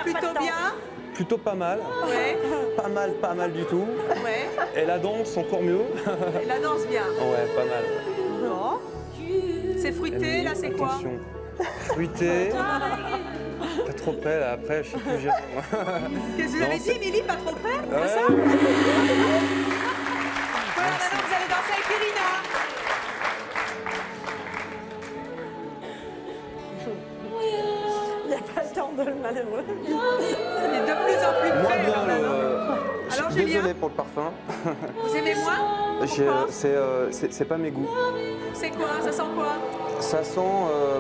Speaker 1: Plutôt bien?
Speaker 2: Plutôt pas mal.
Speaker 1: Ouais.
Speaker 2: Pas mal du tout.
Speaker 1: Ouais.
Speaker 2: Et la danse, encore mieux.
Speaker 1: Et la danse bien.
Speaker 2: Ouais, pas mal.
Speaker 1: Bon. C'est fruité, là, c'est quoi?
Speaker 2: Attention. Fruité. Pas trop près, là. Après, je sais plus gérer.
Speaker 1: Qu'est-ce que vous
Speaker 2: Non,
Speaker 1: avez dit, Émilie? Pas trop près?
Speaker 2: Ouais.
Speaker 1: C'est ça? Voilà, maintenant vous allez danser avec Irina.
Speaker 3: Il n'y a pas le temps de le malheureux.
Speaker 1: Il est de plus en plus
Speaker 2: Moins
Speaker 1: près,
Speaker 2: bien
Speaker 1: quand même.
Speaker 2: Je
Speaker 1: Alors,
Speaker 2: suis
Speaker 1: Julien,
Speaker 2: désolé pour le parfum.
Speaker 1: vous aimez moins?
Speaker 2: C'est pas mes goûts.
Speaker 1: C'est quoi? Ça sent quoi?
Speaker 2: Ça sent...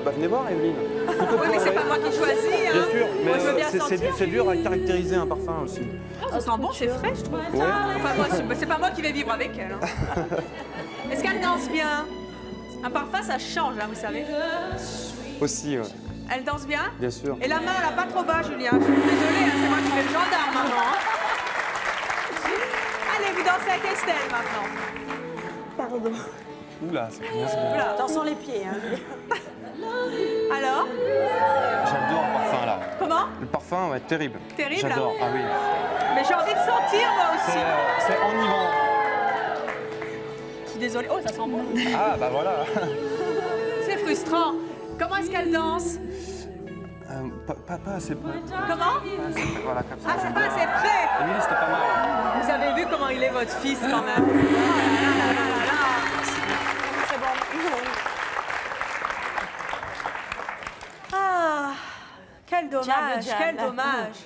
Speaker 2: venez voir, Evelyne. Plutôt
Speaker 1: Oui, mais c'est
Speaker 2: poivré.
Speaker 1: pas moi qui choisis. Hein.
Speaker 2: Bien sûr, mais
Speaker 1: Moi, je veux bien sentir.
Speaker 2: c'est dur à caractériser un parfum aussi.
Speaker 1: Ça sent bon, c'est frais, je trouve.
Speaker 2: Ouais.
Speaker 1: Enfin, moi, c'est pas moi qui vais vivre avec elle. Hein. Est-ce qu'elle danse bien? Un parfum, ça change, hein, vous savez.
Speaker 2: Aussi, ouais.
Speaker 1: Elle danse bien?
Speaker 2: Bien sûr.
Speaker 1: Et la main, elle a pas trop bas, Julien. Je suis désolée, hein, c'est moi qui fais le gendarme maintenant. Hein. Allez, vous dansez avec Estelle maintenant.
Speaker 3: Pardon.
Speaker 2: Oula, ça commence bien.
Speaker 1: Oula.
Speaker 3: Attention les pieds. Hein.
Speaker 1: Alors?
Speaker 2: J'adore le parfum, là.
Speaker 1: Comment?
Speaker 2: Le parfum, ouais, terrible.
Speaker 1: Terrible?
Speaker 2: J'adore, ah oui.
Speaker 1: Mais j'ai envie de sentir, moi aussi.
Speaker 2: C'est enivrant.
Speaker 1: Je suis désolée. Oh, ça sent bon.
Speaker 2: Ah, bah voilà.
Speaker 1: C'est frustrant. Comment est-ce qu'elle danse?
Speaker 2: Pas assez près.
Speaker 1: Comment?
Speaker 2: Voilà, comme ça.
Speaker 1: Ah, c'est pas assez près.
Speaker 2: Émilie, c'était pas mal.
Speaker 1: Vous avez vu comment il est, votre fils, quand même. Oh là là là là là.
Speaker 3: C'est bon.
Speaker 1: Ah, quel dommage,
Speaker 3: Diable.
Speaker 1: quel dommage.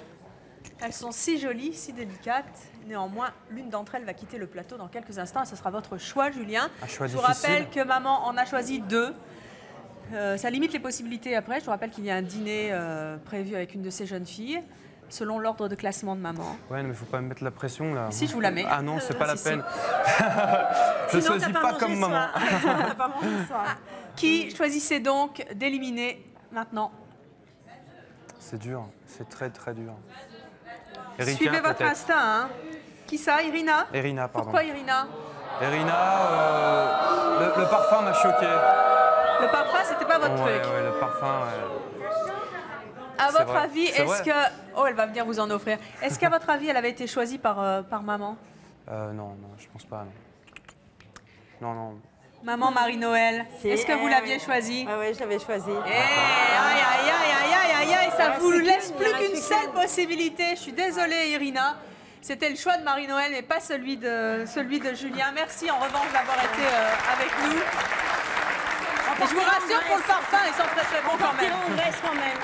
Speaker 1: Elles sont si jolies, si délicates. Néanmoins, l'une d'entre elles va quitter le plateau dans quelques instants. Et ce sera votre choix, Julien.
Speaker 2: Un choix
Speaker 1: Je vous
Speaker 2: difficile.
Speaker 1: rappelle que maman en a choisi 2. Ça limite les possibilités après. Je vous rappelle qu'il y a un dîner prévu avec une de ces jeunes filles, selon l'ordre de classement de maman.
Speaker 2: Ouais, mais il faut pas me mettre la pression, là.
Speaker 1: Si, je vous la mets.
Speaker 2: Ah non, c'est pas la
Speaker 1: Si,
Speaker 2: peine.
Speaker 3: Sinon,
Speaker 2: Je
Speaker 3: t'as
Speaker 2: choisis pas
Speaker 3: mangé
Speaker 2: comme
Speaker 3: ce
Speaker 2: maman.
Speaker 3: soir. T'as pas mangé ce soir.
Speaker 1: Qui choisissez donc d'éliminer maintenant?
Speaker 2: C'est dur, c'est très très dur. Erika,
Speaker 1: Suivez votre
Speaker 2: peut-être.
Speaker 1: instinct. Hein. Qui ça, Irina?
Speaker 2: Irina, pardon.
Speaker 1: Pourquoi Irina?
Speaker 2: Irina, le parfum m'a choqué.
Speaker 1: Le parfum, c'était pas votre
Speaker 2: Ouais,
Speaker 1: truc.
Speaker 2: ouais, le parfum, ouais.
Speaker 1: À
Speaker 2: C'est
Speaker 1: votre
Speaker 2: vrai.
Speaker 1: avis,
Speaker 2: C'est
Speaker 1: est-ce
Speaker 2: vrai.
Speaker 1: que... Oh, elle va venir vous en offrir. Est-ce qu'à votre avis, elle avait été choisie par maman?
Speaker 2: Non, je pense pas, non. Non.
Speaker 1: Maman Marie-Noël, est-ce que vous l'aviez choisi?
Speaker 3: Ah oui, je l'avais choisi.
Speaker 1: Aïe, aïe, aïe, aïe, aïe, ça vous laisse plus
Speaker 3: il en
Speaker 1: qu'une
Speaker 3: reste
Speaker 1: seule
Speaker 3: qu'une.
Speaker 1: possibilité. Je suis désolée, Irina. C'était le choix de Marie-Noël, mais pas celui de Julien. Merci en revanche d'avoir été avec nous. Et je vous rassure, pour le parfum, ils sont très très bons quand même.
Speaker 3: On reste quand même.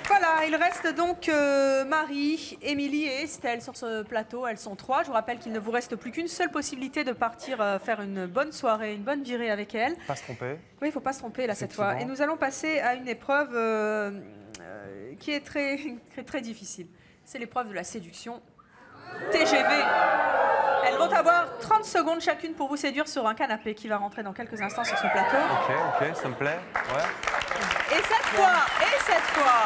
Speaker 1: Voilà, il reste donc Marie, Émilie et Estelle sur ce plateau. Elles sont 3. Je vous rappelle qu'il ne vous reste plus qu'une seule possibilité de partir faire une bonne soirée, une bonne virée avec elles.
Speaker 2: Pas se tromper.
Speaker 1: Oui, il ne faut pas se tromper là cette fois. Et nous allons passer à une épreuve qui est très, très difficile. C'est l'épreuve de la séduction. TGV. Elles vont avoir 30 secondes chacune pour vous séduire sur un canapé qui va rentrer dans quelques instants sur ce plateau.
Speaker 2: Ok, ça me plaît. Ouais.
Speaker 1: Et cette fois,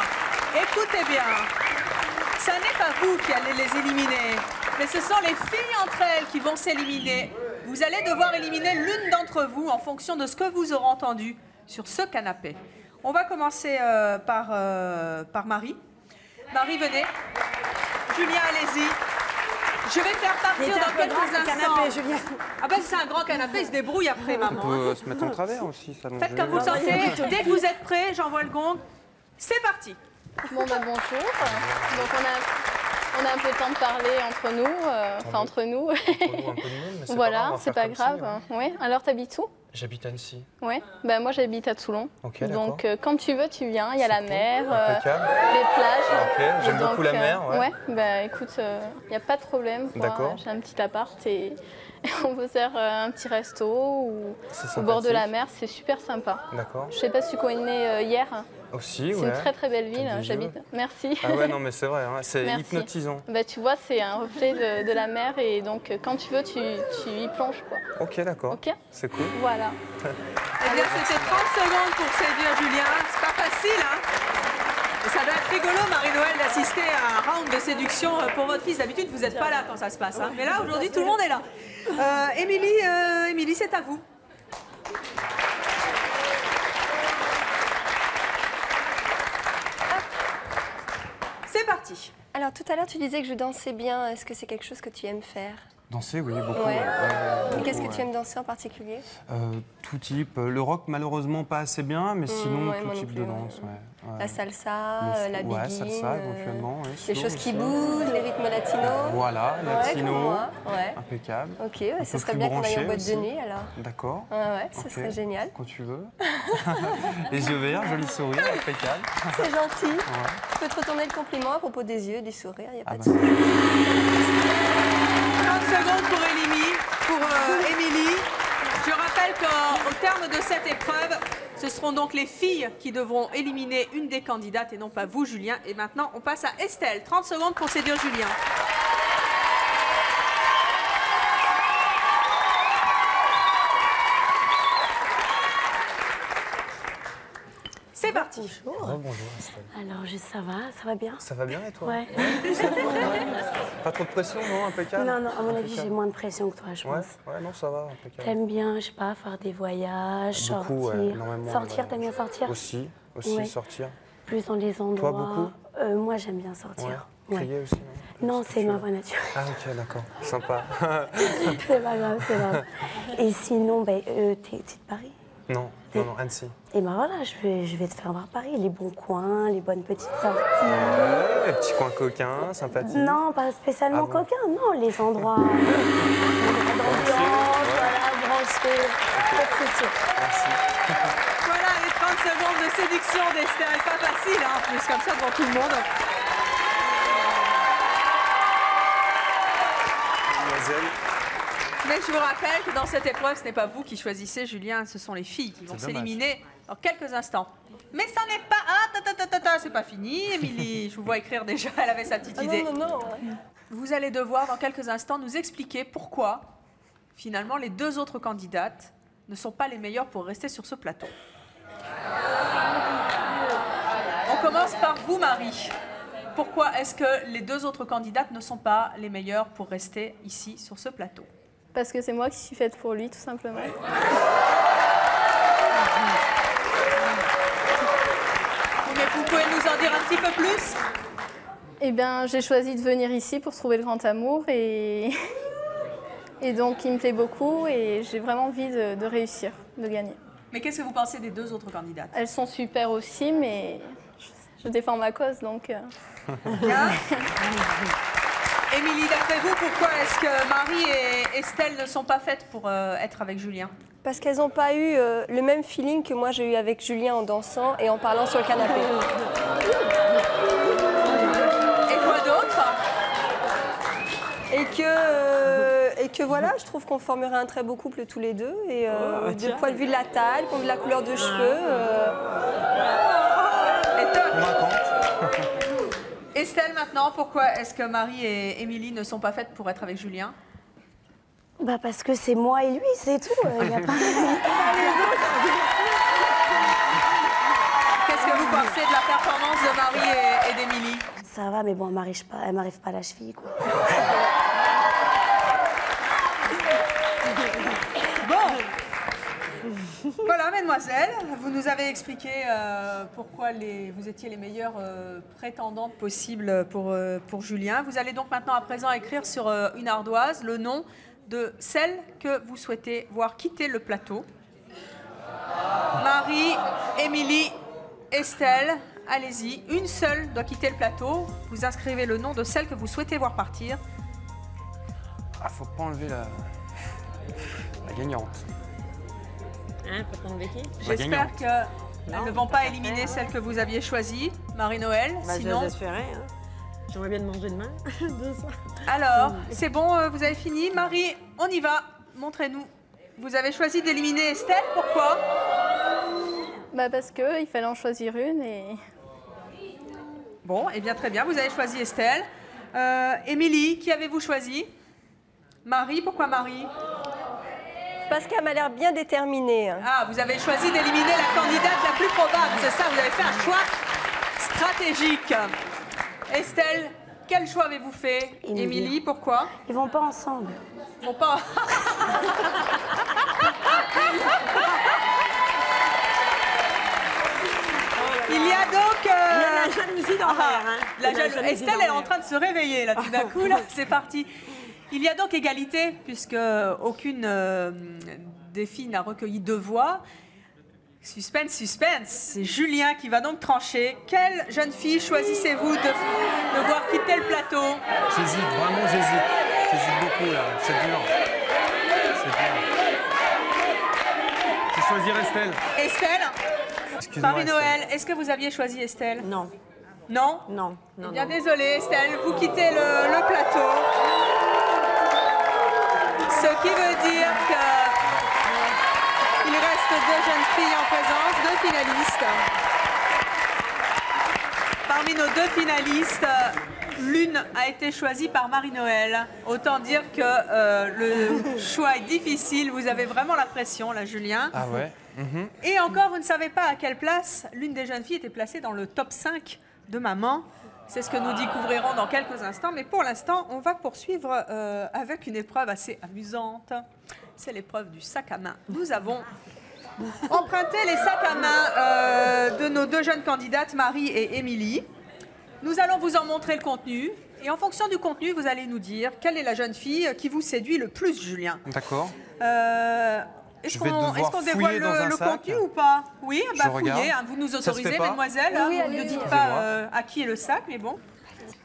Speaker 1: écoutez bien, ça n'est pas vous qui allez les éliminer, mais ce sont les filles entre elles qui vont s'éliminer. Vous allez devoir éliminer l'une d'entre vous en fonction de ce que vous aurez entendu sur ce canapé. On va commencer par Marie. Marie, venez. Julien, allez-y. Je vais faire partir dans quelques instants.
Speaker 3: Canapé, Julien.
Speaker 1: Ah ben c'est un grand canapé, il se débrouille après,
Speaker 2: On
Speaker 1: maman.
Speaker 2: peut se mettre en travers aussi. Ça
Speaker 1: Faites comme vous le sentez. Dès que vous êtes prêts, j'envoie le gong. C'est parti.
Speaker 4: Bon, bah, bonjour. Donc, on a un peu de temps de parler entre nous. Entre nous. Voilà, c'est pas grave. Ouais. Alors, t'habites où?
Speaker 10: J'habite à Annecy.
Speaker 4: Ouais. Ben, moi, j'habite à Toulon.
Speaker 10: Ok,
Speaker 4: donc, quand tu veux, tu viens. Il y a la mer,
Speaker 10: Impeccable.
Speaker 4: les plages.
Speaker 10: Ok, j'aime beaucoup la mer. Ouais.
Speaker 4: Ben, écoute, il n'y a pas de problème.
Speaker 10: D'accord.
Speaker 4: J'ai un petit appart et on peut faire un petit resto ou
Speaker 10: C'est
Speaker 4: au bord de la
Speaker 10: sympathique.
Speaker 4: mer. C'est super sympa.
Speaker 10: D'accord.
Speaker 4: Je sais pas si tu connais hier.
Speaker 10: Aussi, ouais.
Speaker 4: C'est une très très belle ville,
Speaker 10: T'as des
Speaker 4: j'habite.
Speaker 10: yeux.
Speaker 4: Merci.
Speaker 10: Ah ouais, non, mais c'est vrai, hein, c'est
Speaker 4: Merci.
Speaker 10: hypnotisant.
Speaker 4: Bah, tu vois, c'est un reflet de la mer et donc quand tu veux, tu y plonges, quoi.
Speaker 10: Ok, d'accord.
Speaker 4: Ok.
Speaker 10: C'est cool.
Speaker 4: Voilà.
Speaker 1: Eh bien, c'était 30 secondes pour séduire Julien. C'est pas facile, hein? Et ça doit être rigolo, Marie-Noël, d'assister à un round de séduction pour votre fils. D'habitude, vous n'êtes pas là quand ça se passe. Hein. Mais là, aujourd'hui, tout le monde est là. Émilie, c'est à vous. C'est parti.
Speaker 6: Alors tout à l'heure, tu disais que je dansais bien. Est-ce que c'est quelque chose que tu aimes faire?
Speaker 2: Danser, oui, beaucoup.
Speaker 6: Ouais.
Speaker 2: beaucoup,
Speaker 6: Qu'est-ce que tu
Speaker 2: ouais.
Speaker 6: aimes danser en particulier?
Speaker 2: Tout type. Le rock, malheureusement, pas assez bien, mais sinon,
Speaker 6: ouais,
Speaker 2: tout
Speaker 6: moi non
Speaker 2: type
Speaker 6: plus,
Speaker 2: de
Speaker 6: ouais.
Speaker 2: danse. Ouais.
Speaker 6: La salsa, la
Speaker 2: Ouais,
Speaker 6: biguine,
Speaker 2: salsa, éventuellement. Ouais,
Speaker 6: les
Speaker 2: slow
Speaker 6: choses qui
Speaker 2: aussi.
Speaker 6: bougent, les rythmes latinos.
Speaker 2: Voilà,
Speaker 6: Ouais,
Speaker 2: latino,
Speaker 6: comme moi, ouais.
Speaker 2: impeccable.
Speaker 6: Ok, ouais,
Speaker 2: Un
Speaker 6: ce
Speaker 2: peu
Speaker 6: serait
Speaker 2: plus
Speaker 6: bien qu'on aille en
Speaker 2: branché
Speaker 6: boîte
Speaker 2: aussi.
Speaker 6: de nuit alors.
Speaker 2: D'accord.
Speaker 6: Ouais, ce
Speaker 2: Ok.
Speaker 6: serait génial.
Speaker 2: Quand tu veux. Les yeux verts, joli sourire, impeccable.
Speaker 6: C'est gentil.
Speaker 2: Ouais.
Speaker 6: Je peux te retourner le compliment à propos des yeux, du sourire, il n'y a pas
Speaker 2: Ah
Speaker 6: de
Speaker 2: bah.
Speaker 6: souci.
Speaker 1: 30 secondes pour Émilie. Je rappelle qu'au terme de cette épreuve, ce seront donc les filles qui devront éliminer une des candidates et non pas vous, Julien. Et maintenant, on passe à Estelle. 30 secondes pour séduire Julien. C'est parti.
Speaker 10: Bonjour. Bonjour, Estelle.
Speaker 9: Alors, ça va bien?
Speaker 10: Ça va bien et toi?
Speaker 9: Ouais.
Speaker 10: Pas trop de pression, non? Impeccable?
Speaker 9: Non, à mon avis,
Speaker 10: Impeccable.
Speaker 9: j'ai moins de pression que toi, je
Speaker 10: Ouais,
Speaker 9: pense.
Speaker 10: ouais, non, ça va, impeccable.
Speaker 9: T'aimes bien, je sais pas, faire des voyages,
Speaker 10: Beaucoup,
Speaker 9: sortir.
Speaker 10: ouais, énormément.
Speaker 9: Sortir, t'aimes bien sortir?
Speaker 10: Aussi,
Speaker 9: Ouais.
Speaker 10: sortir.
Speaker 9: Plus dans les endroits.
Speaker 10: beaucoup
Speaker 9: Moi, j'aime bien sortir.
Speaker 10: Ouais. Crier aussi, non?
Speaker 9: Non, c'est ma voix naturelle.
Speaker 10: Ah, ok, d'accord. Sympa.
Speaker 9: C'est pas grave, c'est pas grave. Et sinon, t'es de Paris?
Speaker 10: Non, Annecy.
Speaker 9: Et ben voilà, je vais te faire voir Paris, les bons coins, les bonnes petites sorties.
Speaker 10: Ouais, petit coin coquin, sympathique.
Speaker 9: Non, pas spécialement
Speaker 10: Ah bon
Speaker 9: coquin, non, les endroits d'ambiance, voilà, branchés. Pas de soucis.
Speaker 10: Merci.
Speaker 1: Voilà les 30 secondes de séduction d'Estelle. Pas facile, hein, en plus, comme ça devant tout le monde.
Speaker 10: Mademoiselle.
Speaker 1: Mais je vous rappelle que dans cette épreuve, ce n'est pas vous qui choisissez, Julien, ce sont les filles qui vont
Speaker 2: C'est dommage.
Speaker 1: s'éliminer dans quelques instants. Mais ça n'est pas... Ah, c'est pas fini, Émilie. Je vous vois écrire déjà, elle avait sa petite idée.
Speaker 6: Non.
Speaker 1: Vous allez devoir, dans quelques instants, nous expliquer pourquoi, finalement, les deux autres candidates ne sont pas les meilleures pour rester sur ce plateau. On commence par vous, Marie. Pourquoi est-ce que les deux autres candidates ne sont pas les meilleures pour rester ici, sur ce plateau?
Speaker 4: Parce que c'est moi qui suis faite pour lui, tout simplement.
Speaker 1: Mais vous pouvez nous en dire un petit peu plus?
Speaker 4: Eh bien, j'ai choisi de venir ici pour trouver le grand amour et Et donc, il me plaît beaucoup et j'ai vraiment envie de réussir, de gagner.
Speaker 1: Mais qu'est-ce que vous pensez des deux autres candidates?
Speaker 4: Elles sont super aussi, mais je défends ma cause, donc...
Speaker 1: Bien. Émilie, d'après vous, pourquoi est-ce que Marie et Estelle ne sont pas faites pour être avec Julien?
Speaker 6: Parce qu'elles n'ont pas eu le même feeling que moi j'ai eu avec Julien en dansant et en parlant sur le canapé.
Speaker 1: Et quoi d'autre?
Speaker 6: Et que voilà, je trouve qu'on formerait un très beau couple tous les deux. Et du point de vue de la taille, du point de vue de la couleur de cheveux.
Speaker 1: Estelle, maintenant, pourquoi est-ce que Marie et Émilie ne sont pas faites pour être avec Julien?
Speaker 9: Bah parce que c'est moi et lui, c'est tout. Il y a pas...
Speaker 1: Qu'est-ce que vous pensez de la performance de Marie et d'Émilie?
Speaker 9: Ça va, mais bon, elle m'arrive pas à la cheville, quoi.
Speaker 1: Voilà, mesdemoiselles, vous nous avez expliqué pourquoi vous étiez les meilleures prétendantes possibles pour Julien. Vous allez donc maintenant à présent écrire sur une ardoise le nom de celle que vous souhaitez voir quitter le plateau. Marie, Émilie, Estelle, allez-y. Une seule doit quitter le plateau. Vous inscrivez le nom de celle que vous souhaitez voir partir.
Speaker 2: Ah, faut pas enlever la gagnante.
Speaker 3: Hein, faut t'enlever qui?
Speaker 1: J'espère qu'elles ne vont pas éliminer celle que vous aviez choisie, Marie-Noël.
Speaker 3: Bah,
Speaker 1: sinon...
Speaker 3: j'espérais. Hein. J'aimerais bien de manger demain.
Speaker 1: Alors, c'est bon, vous avez fini. Marie, on y va. Montrez-nous. Vous avez choisi d'éliminer Estelle, pourquoi?
Speaker 4: Bah parce qu'il fallait en choisir une et...
Speaker 1: Bon, eh bien très bien, vous avez choisi Estelle. Émilie, qui avez-vous choisi? Marie, pourquoi Marie?
Speaker 6: Parce qu'elle m'a l'air bien déterminée.
Speaker 1: Ah, vous avez choisi d'éliminer la candidate la plus probable, c'est ça, vous avez fait un choix stratégique. Estelle, quel choix avez-vous fait? Émilie, pourquoi?
Speaker 9: Ils vont pas ensemble.
Speaker 1: Ils vont pas... Il y a donc...
Speaker 3: Il y a la jalousie dans l'air. Hein.
Speaker 1: Estelle, elle est en train de se réveiller, là, tout d'un coup, là, c'est parti. Il y a donc égalité, puisque aucune des filles n'a recueilli 2 voix. Suspense, suspense, c'est Julien qui va donc trancher. Quelle jeune fille choisissez-vous de voir quitter le plateau?
Speaker 2: J'hésite, vraiment j'hésite. J'hésite beaucoup là, c'est dur. C'est dur. Je vais choisir Estelle.
Speaker 1: Estelle? Marie-Noël, est-ce que vous aviez choisi Estelle?
Speaker 3: Non.
Speaker 1: Non?
Speaker 3: Non.
Speaker 1: Eh bien, désolée Estelle, vous quittez le plateau. Ce qui veut dire qu'il reste 2 jeunes filles en présence, 2 finalistes. Parmi nos 2 finalistes, l'une a été choisie par Marie-Noël. Autant dire que le choix est difficile. Vous avez vraiment la pression, là, Julien.
Speaker 2: Ah ouais.
Speaker 1: Et encore, vous ne savez pas à quelle place l'une des jeunes filles était placée dans le top 5 de maman. C'est ce que nous découvrirons dans quelques instants. Mais pour l'instant, on va poursuivre avec une épreuve assez amusante. C'est l'épreuve du sac à main. Nous avons emprunté les sacs à main de nos 2 jeunes candidates, Marie et Émilie. Nous allons vous en montrer le contenu. Et en fonction du contenu, vous allez nous dire quelle est la jeune fille qui vous séduit le plus, Julien.
Speaker 2: D'accord.
Speaker 1: Est-ce qu'on dévoile le contenu ou pas? Oui, bah fouillez, hein, vous nous autorisez, mesdemoiselles.
Speaker 4: Oui,
Speaker 1: vous ne dites pas à qui est le sac, mais bon.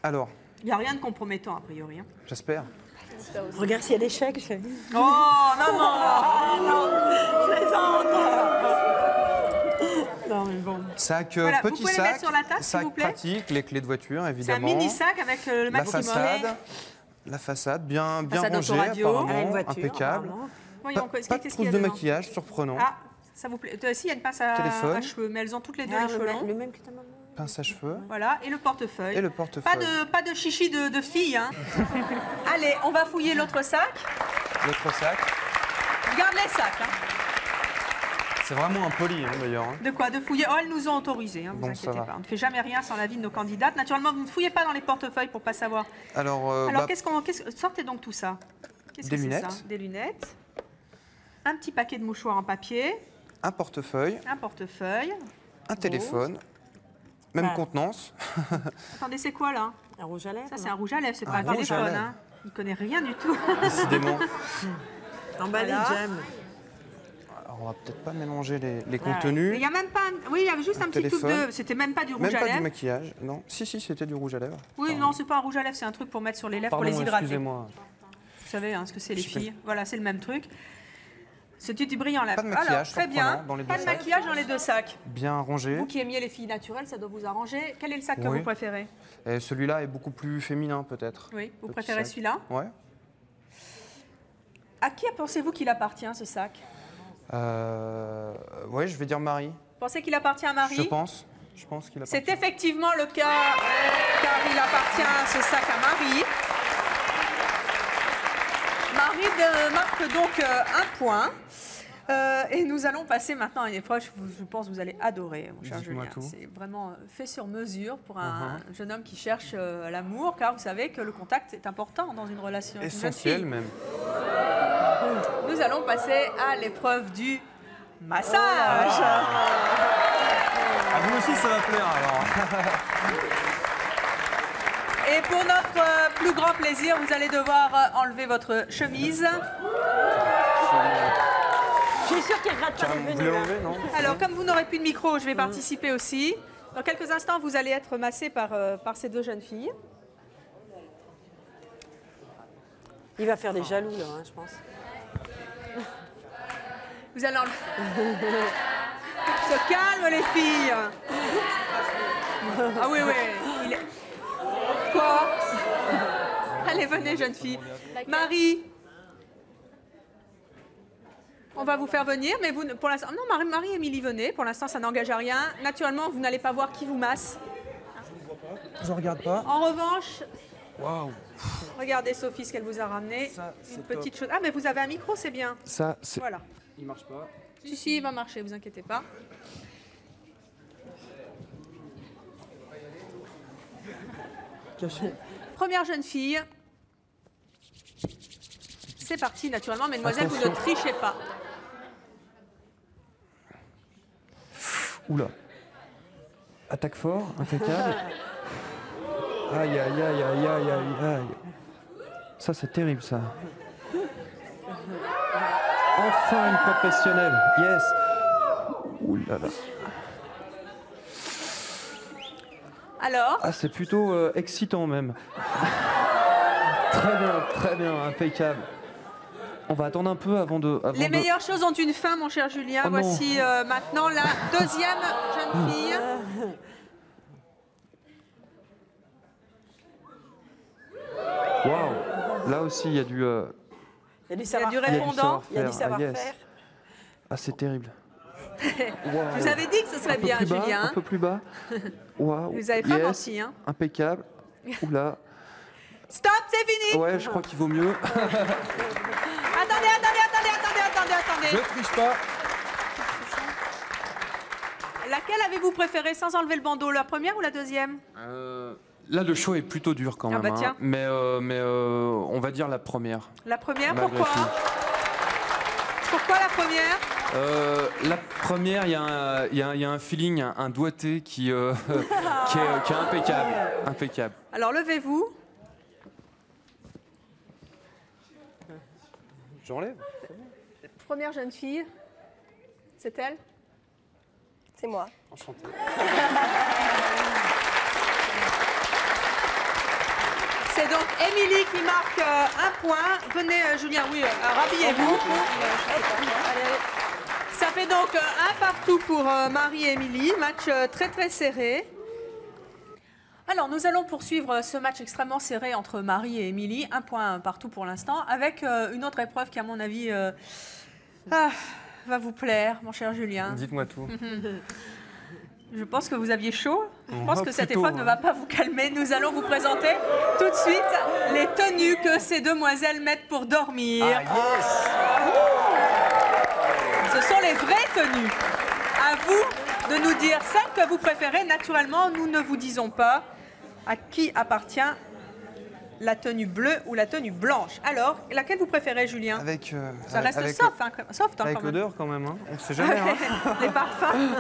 Speaker 2: Alors,
Speaker 1: il n'y a rien de compromettant, a priori. Hein.
Speaker 2: j'espère.
Speaker 3: Regarde s'il y a des chèques.
Speaker 1: Oh, non.
Speaker 3: Non, mais bon.
Speaker 2: Sac,
Speaker 1: Voilà, vous
Speaker 2: petit
Speaker 1: pouvez les
Speaker 2: sac,
Speaker 1: mettre sur la table, s'il vous plaît.
Speaker 2: pratique, les clés de voiture,
Speaker 1: C'est un
Speaker 2: évidemment.
Speaker 1: mini sac avec le
Speaker 2: La
Speaker 1: maximum.
Speaker 2: façade, bien
Speaker 1: Façade
Speaker 2: rangée,
Speaker 1: autoradio.
Speaker 2: apparemment,
Speaker 3: Elle a une voiture,
Speaker 2: impeccable.
Speaker 1: Voyons,
Speaker 2: Pas de
Speaker 1: qu'est-ce qu'il y
Speaker 2: trousse
Speaker 1: a
Speaker 2: de
Speaker 1: dedans?
Speaker 2: maquillage, surprenant.
Speaker 1: Ah, ça vous plaît. Si, il y a une pince à
Speaker 2: Téléphone.
Speaker 1: cheveux, mais elles ont toutes les 2
Speaker 3: Ah,
Speaker 1: les cheveux longs.
Speaker 3: le même que ta maman.
Speaker 2: Pince à cheveux.
Speaker 1: Voilà, et le portefeuille.
Speaker 2: Et le portefeuille.
Speaker 1: Pas de chichi de fille. Hein. Allez, on va fouiller l'autre sac.
Speaker 2: L'autre sac.
Speaker 1: Regarde les sacs. Hein.
Speaker 2: C'est vraiment impoli, hein, d'ailleurs. Hein.
Speaker 1: De quoi? De fouiller? Oh, elles nous ont autorisé, hein, vous
Speaker 2: Bon, ça
Speaker 1: inquiétez
Speaker 2: va.
Speaker 1: pas. On ne fait jamais rien sans l'avis de nos candidates. Naturellement, vous ne fouillez pas dans les portefeuilles pour ne pas savoir.
Speaker 2: Alors,
Speaker 1: Alors, sortez donc tout ça. Qu'est-ce
Speaker 2: Des
Speaker 1: que c'est
Speaker 2: lunettes.
Speaker 1: ça? Des lunettes. Un petit paquet de mouchoirs en papier.
Speaker 2: un portefeuille,
Speaker 1: Un portefeuille.
Speaker 2: un téléphone, même
Speaker 3: Voilà.
Speaker 2: contenance.
Speaker 1: Attendez, c'est quoi là?
Speaker 3: Un rouge à lèvres.
Speaker 1: Ça, c'est un rouge à lèvres, c'est
Speaker 2: Un
Speaker 1: pas un
Speaker 2: rouge à
Speaker 1: téléphone.
Speaker 2: lèvres.
Speaker 1: Hein. Il ne connaît rien du tout.
Speaker 2: Décidément.
Speaker 3: Emballé,
Speaker 1: Voilà.
Speaker 3: j'aime.
Speaker 2: Alors, on va peut-être pas mélanger les
Speaker 1: Mais
Speaker 2: contenus.
Speaker 1: il y a même pas. Oui, il y avait juste
Speaker 2: Le
Speaker 1: un petit truc
Speaker 2: téléphone.
Speaker 1: de. C'était même pas du rouge
Speaker 2: Même
Speaker 1: à
Speaker 2: pas du
Speaker 1: lèvres.
Speaker 2: maquillage. Non. Si, c'était du rouge à lèvres.
Speaker 1: Oui, non, c'est pas un rouge à lèvres, c'est un truc pour mettre sur les lèvres, pour les
Speaker 2: Pardon,
Speaker 1: hydrater.
Speaker 2: excusez-moi.
Speaker 1: Vous savez ce que c'est les
Speaker 2: Je fais-
Speaker 1: filles. Voilà, c'est le même truc. C'est du brillant là.
Speaker 2: Pas de maquillage
Speaker 1: Alors, très bien.
Speaker 2: surprenant dans les deux
Speaker 1: Pas de
Speaker 2: sacs.
Speaker 1: maquillage dans les deux sacs.
Speaker 2: Bien rangé.
Speaker 1: Vous qui aimiez les filles naturelles, ça doit vous arranger. Quel est le sac que
Speaker 2: Oui.
Speaker 1: vous préférez?
Speaker 2: Et celui-là est beaucoup plus féminin, peut-être.
Speaker 1: Oui, vous
Speaker 2: Petit
Speaker 1: préférez
Speaker 2: sac.
Speaker 1: celui-là?
Speaker 2: Ouais.
Speaker 1: À qui pensez-vous qu'il appartient ce sac?
Speaker 2: Ouais, je vais dire Marie.
Speaker 1: Pensez qu'il appartient à Marie?
Speaker 2: Je pense qu'il appartient.
Speaker 1: C'est effectivement le cas, car il appartient ce sac à Marie. Marie marque donc un point. Et nous allons passer maintenant à une épreuve, je pense que vous allez adorer, mon cher
Speaker 2: Dites-moi
Speaker 1: Julien.
Speaker 2: tout.
Speaker 1: C'est vraiment fait sur mesure pour un jeune homme qui cherche l'amour, car vous savez que le contact est important dans une relation. avec une jeune
Speaker 2: Essentiel
Speaker 1: fille.
Speaker 2: même.
Speaker 1: Nous allons passer à l'épreuve du massage.
Speaker 2: À vous aussi, ça va plaire alors.
Speaker 1: Et pour notre plus grand plaisir, vous allez devoir enlever votre chemise.
Speaker 3: Je suis sûre qu'il regrette pas d'être
Speaker 2: Vous
Speaker 3: venu.
Speaker 2: voulez
Speaker 3: là.
Speaker 2: l'enlever, non?
Speaker 1: Alors, comme vous n'aurez plus de micro, je vais participer aussi. Dans quelques instants, vous allez être massé par ces deux jeunes filles.
Speaker 3: Il va faire des jaloux, là, hein, je pense.
Speaker 1: Vous allez enlever. Se calme, les filles. Ah oui, oui. il est- Quoi? Allez, venez, jeune fille. Marie. On va vous faire venir, mais vous, pour l'instant... Non, Marie et Émilie, venez. Pour l'instant, ça n'engage à rien. Naturellement, vous n'allez pas voir qui vous masse.
Speaker 2: Je regarde pas.
Speaker 1: En revanche,
Speaker 2: Waouh.
Speaker 1: regardez, Sophie, ce qu'elle vous a ramené.
Speaker 2: Ça, c'est
Speaker 1: Une petite chose. Ah, mais vous avez un micro, c'est bien.
Speaker 2: Ça, c'est.
Speaker 1: Voilà.
Speaker 2: Il marche pas.
Speaker 1: Si, il va marcher, vous inquiétez pas. Première jeune fille. C'est parti, naturellement. Mesdemoiselles, vous ne
Speaker 2: Attention.
Speaker 1: trichez pas.
Speaker 2: Oula. Attaque fort, impeccable. Aïe, aïe, aïe, aïe, aïe, aïe, aïe. Ça, c'est terrible, ça. Enfin, une professionnelle. Yes. Ouh là là.
Speaker 1: Alors,
Speaker 2: Ah, c'est plutôt excitant, même. très bien, impeccable. On va attendre un peu avant de...
Speaker 1: les meilleures choses ont une fin, mon cher Julien.
Speaker 2: Oh non.
Speaker 1: Voici maintenant la deuxième jeune fille.
Speaker 2: Waouh. Là aussi, il y a du...
Speaker 3: Il y a du
Speaker 1: Il y a du
Speaker 3: savoir-faire.
Speaker 1: répondant.
Speaker 3: Il y a du
Speaker 2: Ah,
Speaker 3: savoir-faire.
Speaker 2: yes. Ah, c'est terrible.
Speaker 1: Je vous avais dit que ce serait bien,
Speaker 2: Un peu plus bas,
Speaker 1: Julien.
Speaker 2: un peu plus bas. Waouh.
Speaker 1: Vous n'avez pas
Speaker 2: Yes.
Speaker 1: menti, hein.
Speaker 2: Impeccable. Oula.
Speaker 1: Stop, c'est fini.
Speaker 2: Ouais, je crois qu'il vaut mieux.
Speaker 1: Attendez.
Speaker 2: Je triche pas.
Speaker 1: Laquelle avez-vous préférée sans enlever le bandeau, la première ou la deuxième?
Speaker 2: Là, le show est plutôt dur quand
Speaker 1: Ah
Speaker 2: même.
Speaker 1: bah tiens.
Speaker 2: Mais on va dire la première.
Speaker 1: La première,
Speaker 2: Malgré
Speaker 1: pourquoi?
Speaker 2: tout.
Speaker 1: Pourquoi la première?
Speaker 2: La première, il y a un feeling, un doigté qui est impeccable. Impeccable.
Speaker 1: Alors levez-vous.
Speaker 2: J'enlève.
Speaker 1: Première jeune fille. C'est elle?
Speaker 6: C'est moi.
Speaker 2: Enchanté.
Speaker 1: C'est donc Émilie qui marque un point. Venez, Julien, oui, rhabillez-vous. Ça fait donc un partout pour Marie et Émilie. Match très serré. Alors, nous allons poursuivre ce match extrêmement serré entre Marie et Émilie. Un point partout pour l'instant, avec une autre épreuve qui, à mon avis, va vous plaire, mon cher Julien.
Speaker 2: Dites-moi tout.
Speaker 1: Je pense que vous aviez chaud. Je pense
Speaker 2: Oh,
Speaker 1: que cette
Speaker 2: plutôt,
Speaker 1: épreuve ne va pas vous calmer. Nous allons vous présenter tout de suite les tenues que ces demoiselles mettent pour dormir. Ce sont les vraies tenues. À vous de nous dire celle que vous préférez. Naturellement, nous ne vous disons pas à qui appartient la tenue bleue ou la tenue blanche. Alors, laquelle vous préférez, Julien?
Speaker 2: Avec,
Speaker 1: Ça reste
Speaker 2: avec,
Speaker 1: soft, hein, soft, hein,
Speaker 2: avec
Speaker 1: quand même.
Speaker 2: l'odeur quand même. Hein. On ne sait jamais. Hein.
Speaker 1: Les parfums.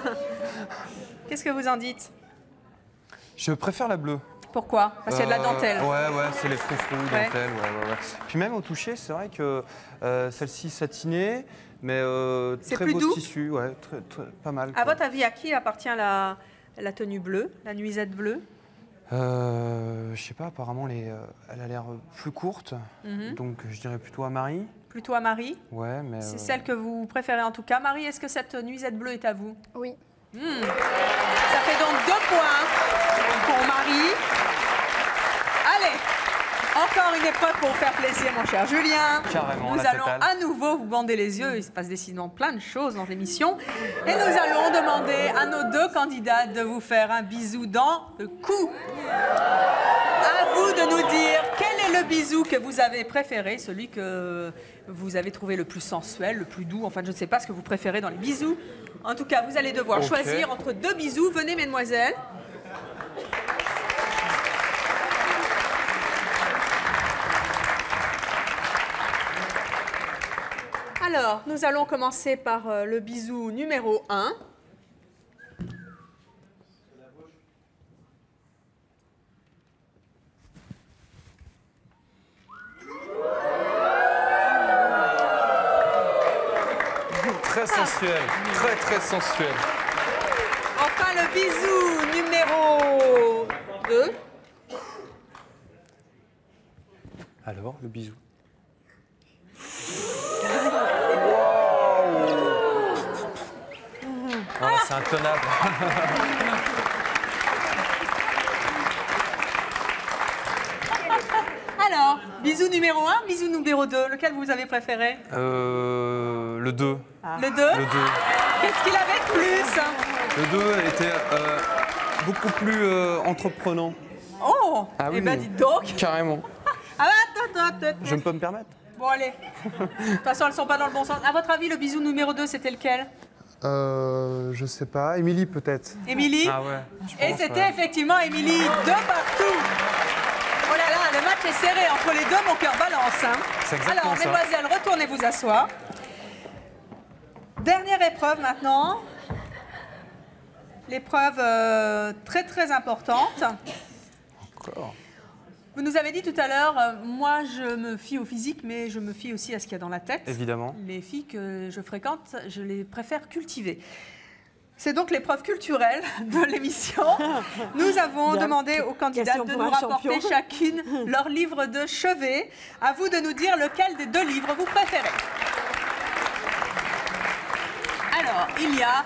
Speaker 1: Qu'est-ce que vous en dites?
Speaker 2: Je préfère la bleue.
Speaker 1: Pourquoi? Parce qu'il y a de la dentelle.
Speaker 2: Ouais, c'est les froufrous,
Speaker 1: Ouais.
Speaker 2: dentelle, ouais. Puis même au toucher, c'est vrai que celle-ci satinée, mais
Speaker 1: C'est
Speaker 2: très
Speaker 1: plus
Speaker 2: beau
Speaker 1: doux
Speaker 2: tissu, ouais, pas mal.
Speaker 1: À
Speaker 2: quoi.
Speaker 1: votre avis, à qui appartient la tenue bleue, la nuisette bleue?
Speaker 2: Je sais pas, apparemment, elle a l'air plus courte, donc je dirais plutôt à Marie.
Speaker 1: Plutôt à Marie?
Speaker 2: Ouais, mais...
Speaker 1: C'est celle que vous préférez en tout cas. Marie, est-ce que cette nuisette bleue est à vous?
Speaker 4: Oui.
Speaker 1: Ça fait donc 2 points pour Marie. Allez, encore une épreuve pour vous faire plaisir, mon cher Julien.
Speaker 2: Carrément,
Speaker 1: Nous
Speaker 2: la
Speaker 1: allons
Speaker 2: totale.
Speaker 1: à nouveau vous bander les yeux. Il se passe décidément plein de choses dans l'émission. Et nous allons demander à nos 2 candidates de vous faire un bisou dans le cou. À vous de nous dire quel est le bisou que vous avez préféré, celui que vous avez trouvé le plus sensuel, le plus doux. Enfin, je ne sais pas ce que vous préférez dans les bisous. En tout cas, vous allez devoir choisir entre 2 bisous. Venez, mesdemoiselles. Alors, nous allons commencer par le bisou numéro 1.
Speaker 2: Très sensuel, très sensuel.
Speaker 1: Enfin, le bisou numéro 2.
Speaker 2: Alors, le bisou. Ah, c'est intenable.
Speaker 1: Alors, bisou numéro 1, bisou numéro 2. Lequel vous avez préféré?
Speaker 2: Le 2.
Speaker 1: Le 2?
Speaker 2: Le 2.
Speaker 1: Qu'est-ce qu'il avait de plus?
Speaker 2: Le 2 était beaucoup plus entreprenant.
Speaker 1: Oh,
Speaker 2: Ah oui,
Speaker 1: eh ben dites donc.
Speaker 2: Carrément.
Speaker 1: Ah, attends.
Speaker 2: Je peux me permettre?
Speaker 1: Bon, allez. De toute façon, elles ne sont pas dans le bon sens. À votre avis, le bisou numéro 2, c'était lequel?
Speaker 10: Je sais pas. Émilie, peut-être.
Speaker 1: Émilie?
Speaker 2: Ah ouais.
Speaker 1: Et c'était effectivement Émilie, 2 partout. Oh là là, le match est serré entre les 2, mon cœur balance. Hein.
Speaker 2: C'est exactement
Speaker 1: Alors,
Speaker 2: ça.
Speaker 1: mesdemoiselles, retournez vous asseoir. Dernière épreuve maintenant. L'épreuve très importante.
Speaker 2: Encore.
Speaker 1: Vous nous avez dit tout à l'heure, moi je me fie au physique, mais je me fie aussi à ce qu'il y a dans la tête.
Speaker 2: Évidemment.
Speaker 1: Les filles que je fréquente, je les préfère cultiver. C'est donc l'épreuve culturelle de l'émission. Nous avons demandé aux candidates de nous rapporter chacune leur livre de chevet. À vous de nous dire lequel des 2 livres vous préférez. Alors, il y a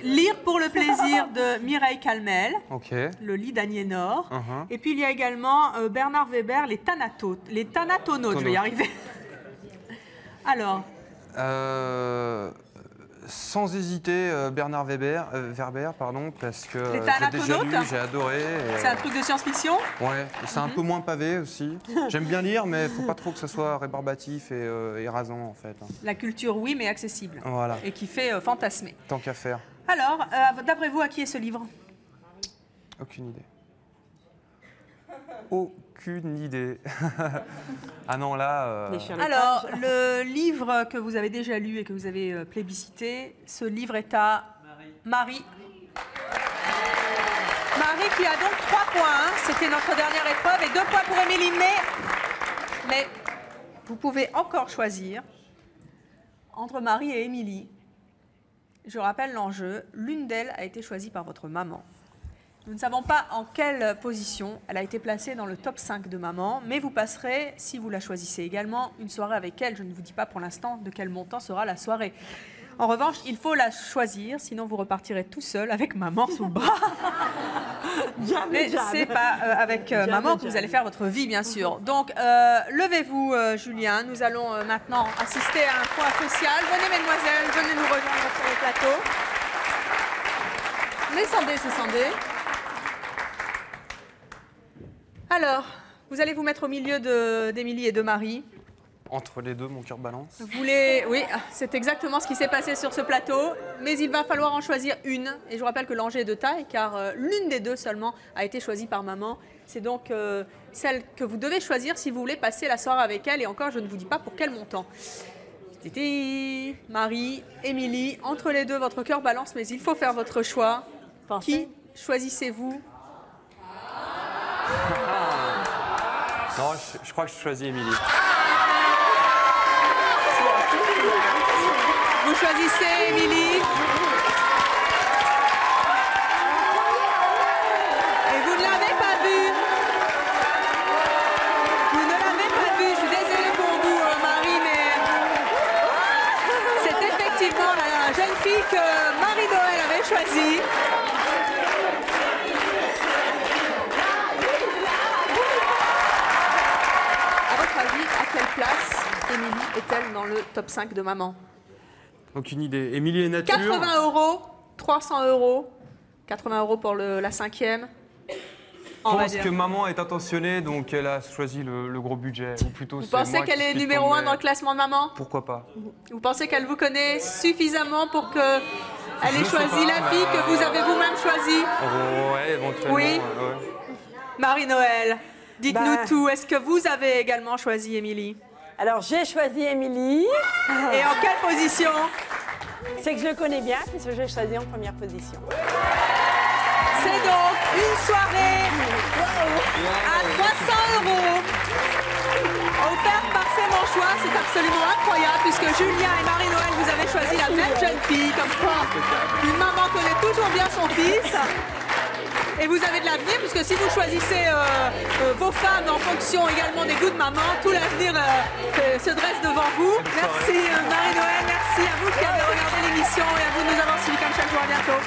Speaker 1: Lire pour le plaisir de Mireille Calmel,
Speaker 2: Ok.
Speaker 1: le lit d'Aniénor.
Speaker 2: Uh-huh.
Speaker 1: Et puis il y a également Bernard Weber, les Thanatonautes. Je vais y arriver. Alors,
Speaker 2: sans hésiter, Bernard Werber, parce que
Speaker 1: Les
Speaker 2: j'ai déjà lu,
Speaker 1: Thanatonautes.
Speaker 2: j'ai adoré. et,
Speaker 1: c'est un truc de science-fiction?
Speaker 2: Ouais, c'est un peu moins pavé aussi. J'aime bien lire, mais il faut pas trop que ça soit rébarbatif et rasant en fait.
Speaker 1: La culture, oui, mais accessible.
Speaker 2: Voilà,
Speaker 1: Et qui fait fantasmer.
Speaker 2: tant qu'à faire.
Speaker 1: Alors, d'après vous, à qui est ce livre?
Speaker 2: Aucune idée. Aucune idée. Ah non, là...
Speaker 1: Alors, le livre que vous avez déjà lu et que vous avez plébiscité, ce livre est à Marie. Marie qui a donc 3 points. Hein. C'était notre dernière épreuve et 2 points pour Émilie. Mais vous pouvez encore choisir entre Marie et Émilie. Je rappelle l'enjeu. L'une d'elles a été choisie par votre maman. Nous ne savons pas en quelle position elle a été placée dans le top 5 de maman, mais vous passerez, si vous la choisissez également, une soirée avec elle. Je ne vous dis pas pour l'instant de quel montant sera la soirée. En revanche, il faut la choisir, sinon vous repartirez tout seul avec maman sous le bras. Mais c'est pas avec maman que vous allez faire votre vie, bien sûr. Donc, levez-vous, Julien. Nous allons maintenant assister à un point crucial. Venez, mesdemoiselles, venez nous rejoindre sur le plateau. Descendez. Alors, vous allez vous mettre au milieu d'Émilie et de Marie.
Speaker 2: Entre les 2, mon cœur balance.
Speaker 1: Oui, c'est exactement ce qui s'est passé sur ce plateau, mais il va falloir en choisir une. Et je vous rappelle que l'enjeu est de taille, car l'une des 2 seulement a été choisie par maman. C'est donc celle que vous devez choisir si vous voulez passer la soirée avec elle. Et encore, je ne vous dis pas pour quel montant. C'était Marie, Émilie, entre les 2, votre cœur balance, mais il faut faire votre choix. Qui choisissez-vous?
Speaker 2: Non, je crois que je choisis Émilie.
Speaker 1: Vous choisissez Émilie. Et vous ne l'avez pas vue. Vous ne l'avez pas vue. Je suis désolée pour vous, Marie, mais c'est effectivement la jeune fille que Marie-Noël avait choisie. À votre avis, à quelle place Émilie est-elle dans le top 5 de maman?
Speaker 2: Aucune idée. Émilie et Nature.
Speaker 1: 80 €, 300 €, 80 € pour la 5e.
Speaker 2: Je pense que maman est intentionnée, donc elle a choisi le gros budget. Ou plutôt,
Speaker 1: vous pensez qu'elle est numéro 1 dans le classement de maman?
Speaker 2: Pourquoi pas?
Speaker 1: Vous pensez qu'elle vous connaît suffisamment pour qu'elle ait choisi la fille que vous avez vous-même choisie?
Speaker 2: Ouais, éventuellement.
Speaker 1: Oui.
Speaker 2: Ouais.
Speaker 1: Marie-Noël, dites-nous tout. Est-ce que vous avez également choisi Émilie?
Speaker 3: Alors, j'ai choisi Émilie.
Speaker 1: Et en quelle position?
Speaker 3: C'est que je le connais bien, puisque je l'ai choisi en première position.
Speaker 1: C'est donc une soirée à 300 € offerte par C'est mon choix. C'est absolument incroyable, puisque Julien et Marie-Noël, vous avez choisi la même jeune fille. Comme quoi, une maman connaît toujours bien son fils. Et vous avez de l'avenir, puisque si vous choisissez vos femmes en fonction également des goûts de maman, tout l'avenir se dresse devant vous. Merci Marie-Noël, merci à vous qui avez regardé l'émission et à vous de nous avoir suivis comme chaque jour. À bientôt.